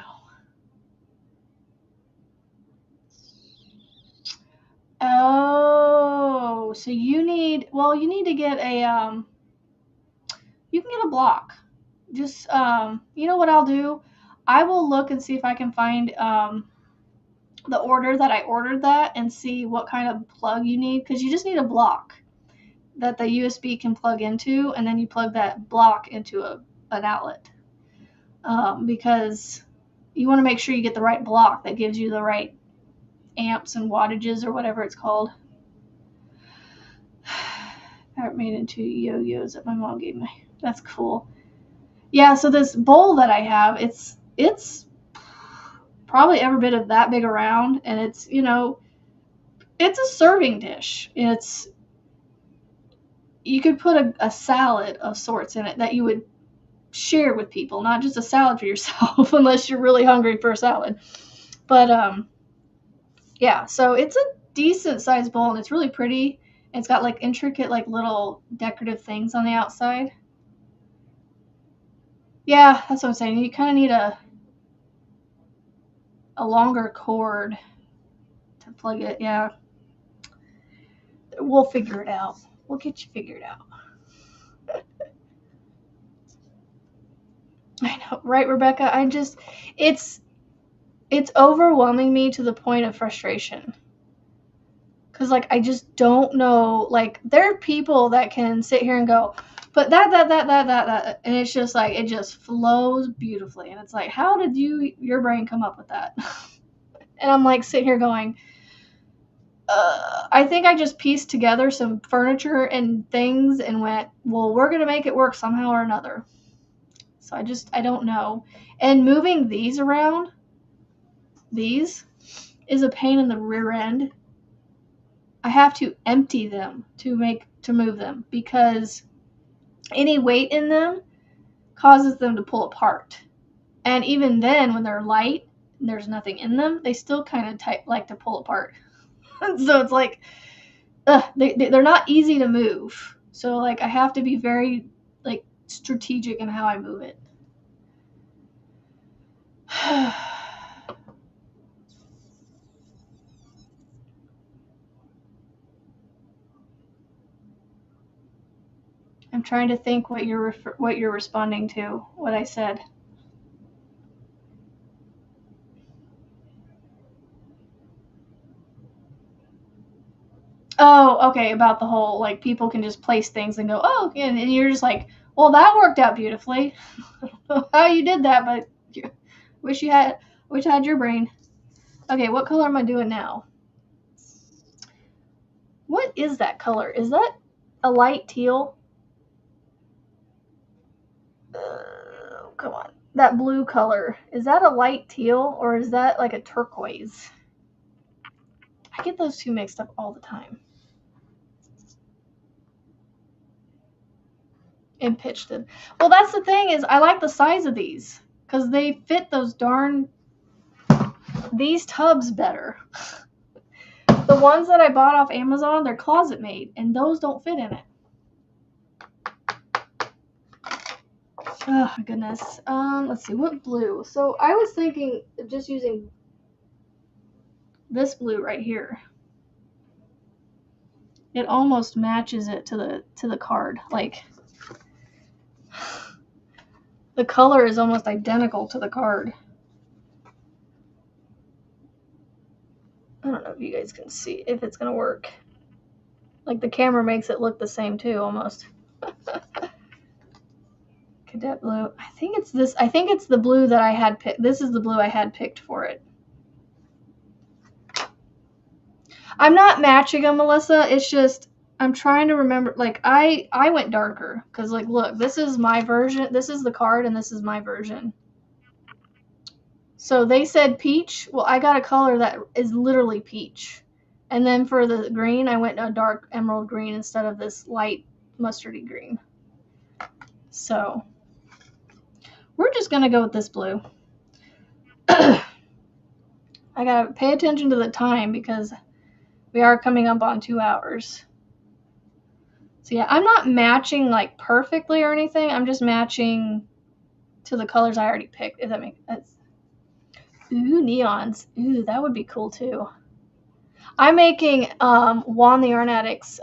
Oh, so you need to get a, you can get a block. Just, you know what I'll do? I will look and see if I can find, the order that I ordered that, and see what kind of plug you need, because you just need a block that the USB can plug into, and then you plug that block into an outlet, because you want to make sure you get the right block that gives you the right amps and wattages or whatever it's called. I made into yo-yos that my mom gave me. That's cool. Yeah, so this bowl that I have, it's probably every bit of that big around, and it's, you know, it's a serving dish. You could put a salad of sorts in it that you would share with people, not just a salad for yourself unless you're really hungry for a salad. But yeah, so it's a decent sized bowl and it's really pretty. It's got like intricate like little decorative things on the outside. Yeah, that's what I'm saying. You kind of need a longer cord to plug it. Yeah, we'll figure it out. We'll get you figured out. I know, right, Rebecca? It's it's overwhelming me to the point of frustration. Cause like I just don't know. Like there are people that can sit here and go, but that, and it's just like it just flows beautifully. And it's like, how did your brain come up with that? And I'm like sitting here going, I think I just pieced together some furniture and things and went, well, we're gonna make it work somehow or another. So I don't know. And moving these around, these is a pain in the rear end. I have to empty them to move them because any weight in them causes them to pull apart. And even then, when they're light and there's nothing in them, they still kind of like to pull apart. So it's like, they're not easy to move. So like I have to be very like strategic in how I move it. I'm trying to think what you're responding to, what I said. Oh, okay, about the whole like people can just place things and go, oh, and you're just like, well, that worked out beautifully. I don't know how you did that, but you, wish I had your brain. Okay, what color am I doing now? What is that color? Is that a light teal? Come on. That blue color. Is that a light teal or is that like a turquoise? I get those two mixed up all the time. And pitched it. Well, that's the thing is I like the size of these because they fit these tubs better. The ones that I bought off Amazon, they're closet made, and those don't fit in it. Oh my goodness. Let's see, what blue? So I was thinking of just using this blue right here. It almost matches it to the card. Like the color is almost identical to the card. I don't know if you guys can see if it's gonna work. Like the camera makes it look the same too, almost. Cadet blue. I think it's this. I think it's the blue that I had picked. This is the blue I had picked for it. I'm not matching them, Melissa. It's just I'm trying to remember. Like I went darker because like look, this is my version. This is the card, and this is my version. So they said peach. Well, I got a color that is literally peach. And then for the green, I went a dark emerald green instead of this light mustardy green. So we're just going to go with this blue. I got to pay attention to the time because we are coming up on 2 hours. So yeah, I'm not matching like perfectly or anything. I'm just matching to the colors I already picked, if that makes sense. Ooh, neons. Ooh, that would be cool too. I'm making Juan the Yarn Addict's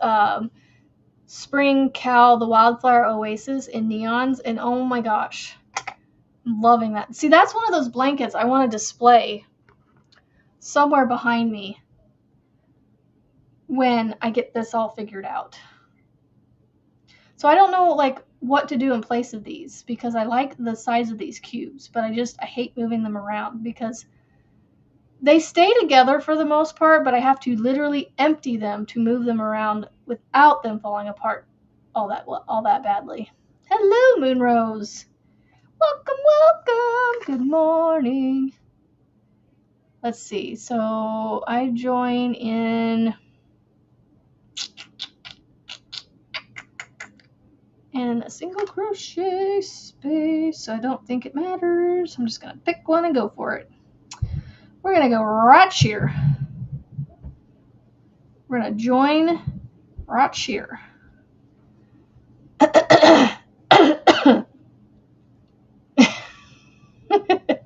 Spring Cow, the Wildflower Oasis in neons, and oh my gosh, I'm loving that. See, that's one of those blankets I want to display somewhere behind me when I get this all figured out. So I don't know like what to do in place of these because I like the size of these cubes, but I hate moving them around because they stay together for the most part, but I have to literally empty them to move them around without them falling apart all that badly. Hello, Moonrose. Welcome, welcome. Good morning. let's see. So I join in a single crochet space, so I don't think it matters. I'm just gonna pick one and go for it. We're gonna go right here. We're gonna join right here.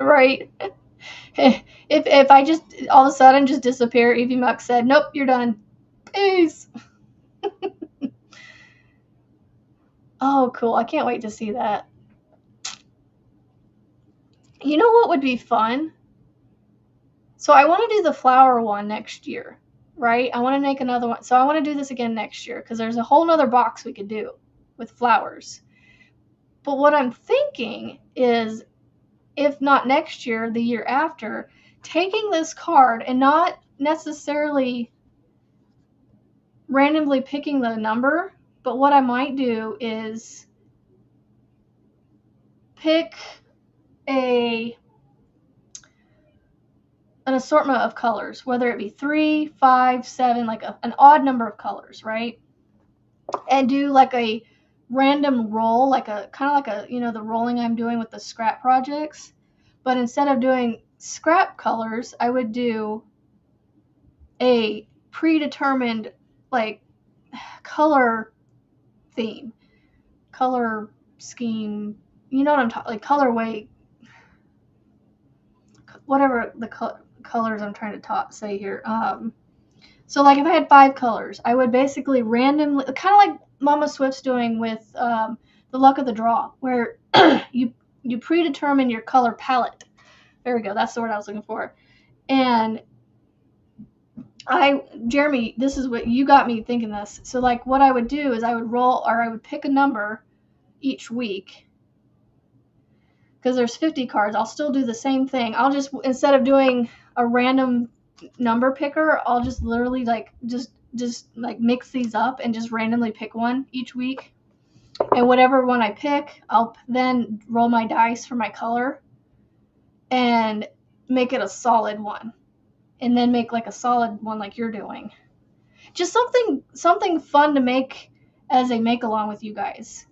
Right. If I just all of a sudden just disappear, Evie Muck said, "Nope, you're done. Peace." Oh, cool. I can't wait to see that. You know what would be fun? So I want to do the flower one next year, right? I want to make another one. So I want to do this again next year because there's a whole nother box we could do with flowers. But what I'm thinking is, if not next year, the year after, taking this card and not necessarily randomly picking the number, but what I might do is pick an assortment of colors, whether it be 3, 5, 7, like an odd number of colors, right? And do like a random roll, like a kind of like a, the rolling I'm doing with the scrap projects. But instead of doing scrap colors, I would do a predetermined like color theme, color scheme. You know what I'm talking, like colorway, whatever the colors I'm trying to say here. So like if I had 5 colors, I would basically randomly, kind of like Mama Swift's doing with the Luck of the Draw, where you predetermine your color palette. There we go. That's the word I was looking for. And Jeremy, this is what you got me thinking this. So like what I would do is I would pick a number each week, because there's 50 cards. I'll still do the same thing. I'll just, instead of doing a random number picker, I'll just literally like just like mix these up and just randomly pick one each week. And whatever one I pick, I'll then roll my dice for my color and make it a solid one. And then make like a solid one like you're doing. Just something fun to make as a make along with you guys.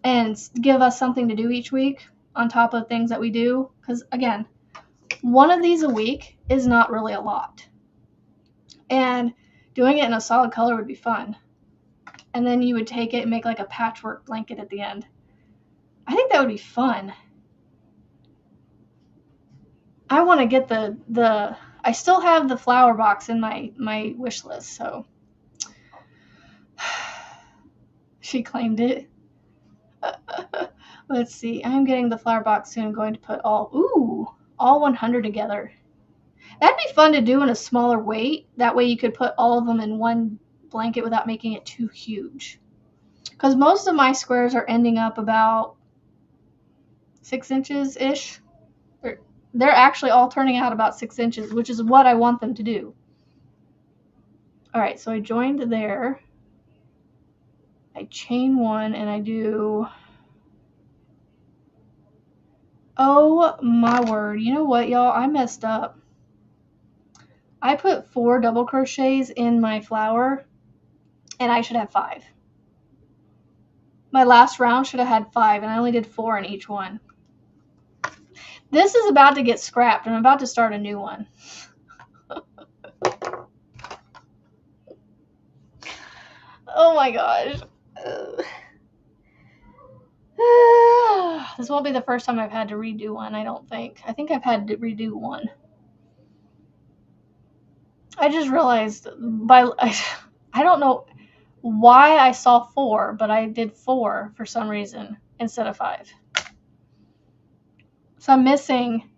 And give us something to do each week on top of things that we do. Because again, one of these a week is not really a lot. And doing it in a solid color would be fun. And then you would take it and make like a patchwork blanket at the end. I think that would be fun. I want to get the I still have the flower box in my wish list, so she claimed it. Let's see. I'm getting the flower box soon. I'm going to put all 100 together. That'd be fun to do in a smaller weight. That way you could put all of them in one blanket without making it too huge. Because most of my squares are ending up about 6 inches-ish. They're actually all turning out about 6 inches, which is what I want them to do. All right, so I joined there. I chain one and I do... Oh my word. You know what, y'all? I messed up. I put 4 double crochets in my flower, and I should have 5. My last round should have had 5, and I only did 4 in each one. This is about to get scrapped, and I'm about to start a new one. Oh my gosh. This won't be the first time I've had to redo one, I don't think. I think I've had to redo one. I just realized I don't know why I saw 4, but I did 4 for some reason instead of 5. So I'm missing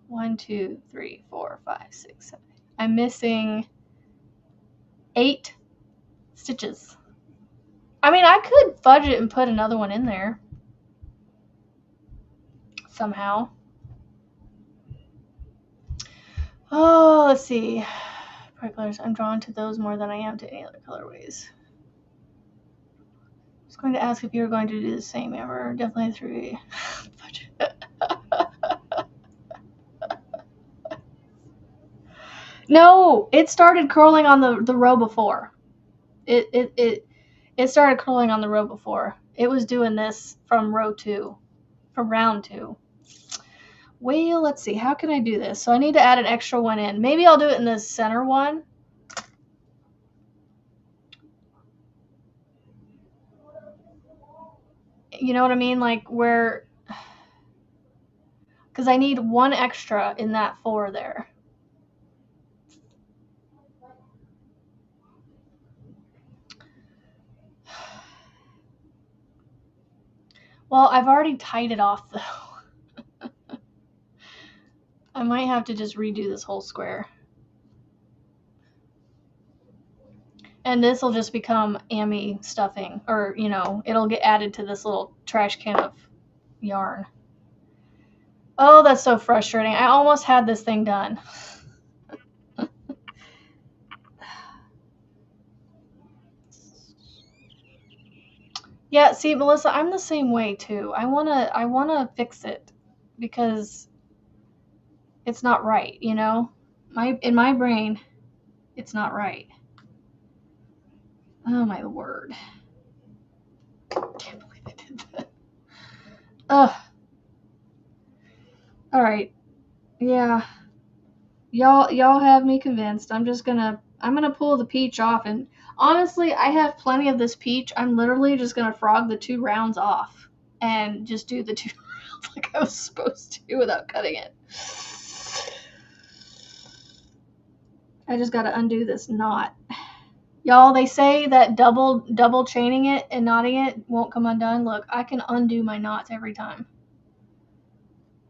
1, 2, 3, 4, 5, 6, 7. I'm missing 8 stitches. I mean, I could fudge it and put another one in there somehow. Oh, let's see. Bright colors. I'm drawn to those more than I am to any other colorways. I was going to ask if you were going to do the same, Amber. Definitely 3. No, it started curling on the row before. It started curling on the row before. It was doing this from row 2, from round 2. Well, let's see. How can I do this? So I need to add an extra one in. Maybe I'll do it in the center one. You know what I mean? Like where, because I need one extra in that 4 there. Well, I've already tied it off though. I might have to just redo this whole square. And this will just become Amy stuffing, or, you know, it'll get added to this little trash can of yarn. Oh, that's so frustrating. I almost had this thing done. Yeah, see, Melissa, I'm the same way too. I wanna fix it because it's not right, you know? In my brain, it's not right. Oh my word. Can't believe I did that. Ugh. Alright. Yeah. Y'all have me convinced. I'm gonna pull the peach off, and honestly, I have plenty of this peach. I'm literally just gonna frog the 2 rounds off and just do the 2 rounds like I was supposed to without cutting it. I just gotta undo this knot. Y'all, they say that double chaining it and knotting it won't come undone. Look, I can undo my knots every time.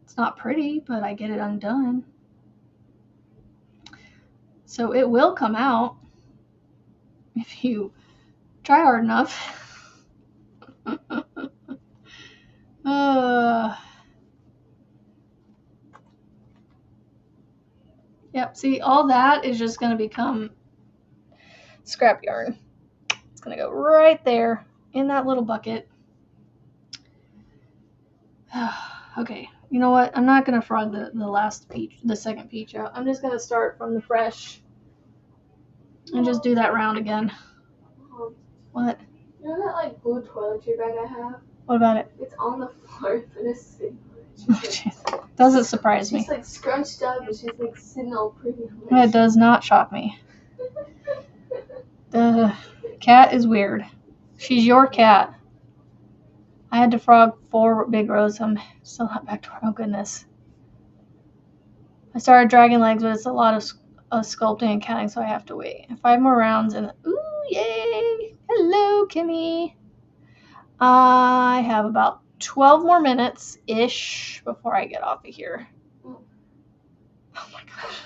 It's not pretty, but I get it undone. So it will come out if you try hard enough. Yep, see, all that is just going to become scrap yarn. It's going to go right there in that little bucket. Okay, you know what? I'm not going to frog the last peach, the second peach out. I'm just going to start from the fresh and just do that round again. What? You know that like blue toiletry bag I have? What about it? It's on the floor, but it's sitting Oh, jeez. Doesn't surprise me. She's like scrunched up and she's like sitting all pretty. It does not shock me. The cat is weird. She's your cat. I had to frog 4 big rows. I'm still not back to work. Oh, goodness. I started dragging legs, but it's a lot of sculpting and counting, so I have to wait. 5 more rounds, and ooh, yay! Hello, Kimmy. I have about 12 more minutes-ish before I get off of here. Oh my gosh.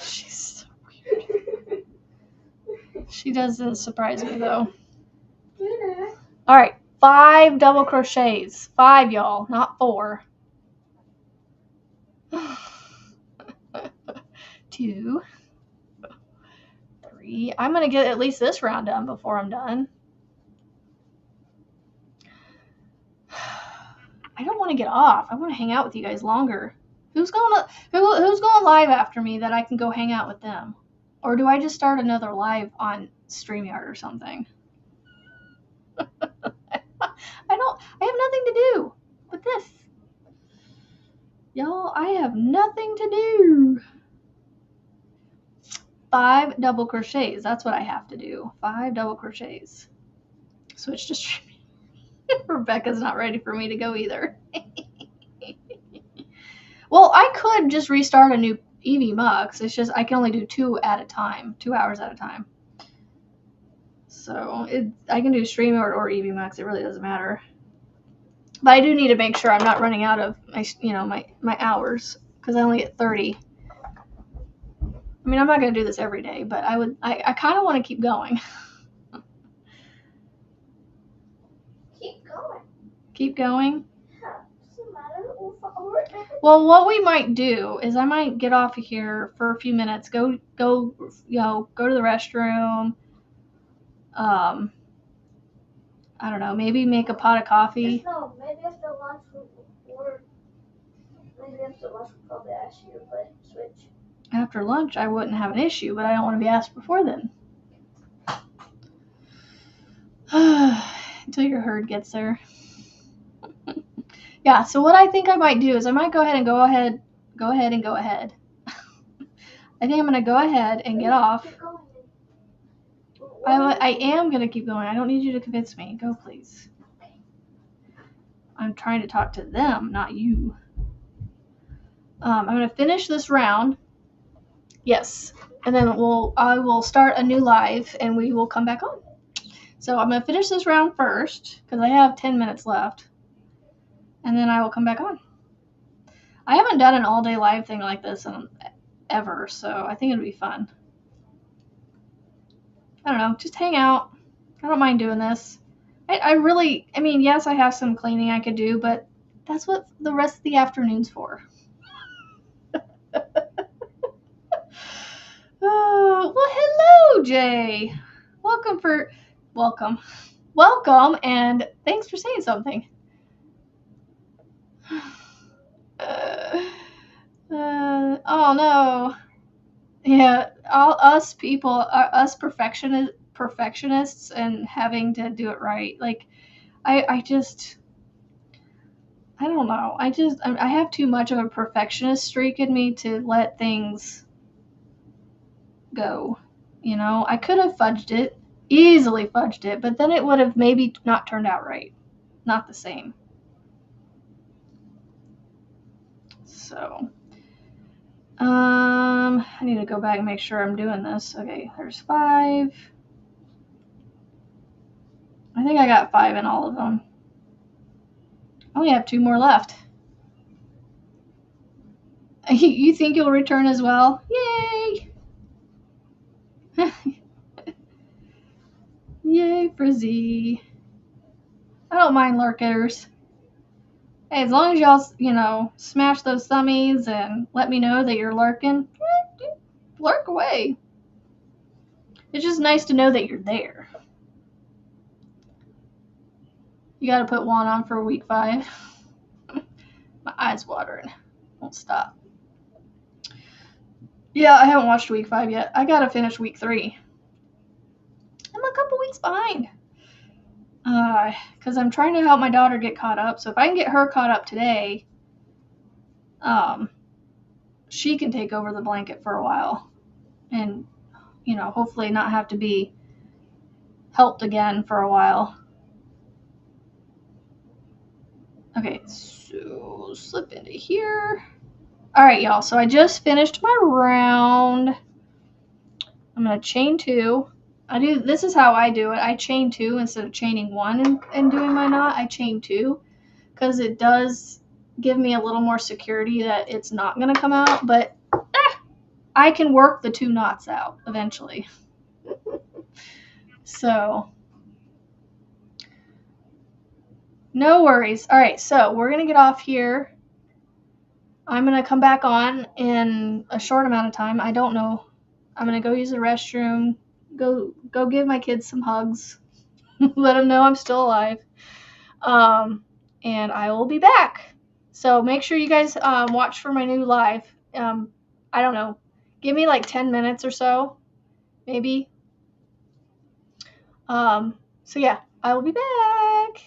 She's so weird. She doesn't surprise me, though. All right, 5 double crochets. 5, y'all, not 4. 2, 3. I'm going to get at least this round done before I'm done. I don't want to get off. I want to hang out with you guys longer. Who's going live after me that I can go hang out with them? Or do I just start another live on StreamYard or something? I have nothing to do with this. Y'all, I have nothing to do. 5 double crochets. That's what I have to do. 5 double crochets. Switch to StreamYard. Rebecca's not ready for me to go either. Well, I could just restart a new Eevee Mux. It's just I can only do 2 at a time, 2 hours at a time. So I can do StreamYard or Eevee Mux. It really doesn't matter. But I do need to make sure I'm not running out of my hours because I only get 30. I mean, I'm not going to do this every day, but I kind of want to keep going. Keep going? Yeah, doesn't matter. Well, what we might do is I might get off of here for a few minutes, go to the restroom. I don't know, maybe make a pot of coffee. No, maybe after lunch or maybe after lunch we'll probably ask you to play Switch. After lunch, I wouldn't have an issue, but I don't want to be asked before then. Until your herd gets there. Yeah, so what I think I might do is I might go ahead. I think I'm going to go ahead and get off. I am going to keep going. I don't need you to convince me. Go, please. I'm trying to talk to them, not you. I'm going to finish this round. Yes. And then I will start a new live and we will come back on. So I'm going to finish this round first because I have 10 minutes left. And then I will come back on. I haven't done an all-day live thing like this ever, so I think it'll be fun. I don't know, just hang out. I don't mind doing this. I mean, yes, I have some cleaning I could do, but that's what the rest of the afternoon's for. Oh, well, hello, Jay. Welcome, and thanks for saying something. Oh no. Yeah, all us people, us perfectionists, and having to do it right. Like, I don't know. I have too much of a perfectionist streak in me to let things go. You know, I could have easily fudged it, but then it would have maybe not turned out right. Not the same. So, I need to go back and make sure I'm doing this. Okay, there's 5. I think I got 5 in all of them. I only have 2 more left. You think you'll return as well? Yay! Yay, Frizzy. I don't mind lurkers. Hey, as long as y'all, smash those thummies and let me know that you're lurking, lurk away. It's just nice to know that you're there. You gotta put one on for week 5. My eyes watering. Won't stop. Yeah, I haven't watched week 5 yet. I gotta finish week 3. I'm a couple weeks behind. Because I'm trying to help my daughter get caught up. So if I can get her caught up today, she can take over the blanket for a while. And, hopefully not have to be helped again for a while. Okay, so slip into here. All right, y'all. So I just finished my round. I'm going to chain 2. This is how I do it. I chain 2 instead of chaining 1 and doing my knot. I chain 2 because it does give me a little more security that it's not going to come out, but I can work the 2 knots out eventually. So no worries. All right, so we're going to get off here. I'm going to come back on in a short amount of time. I don't know. I'm going to go use the restroom, go give my kids some hugs, let them know I'm still alive. And I will be back. So make sure you guys watch for my new live. I don't know. Give me like 10 minutes or so, maybe. So yeah, I will be back.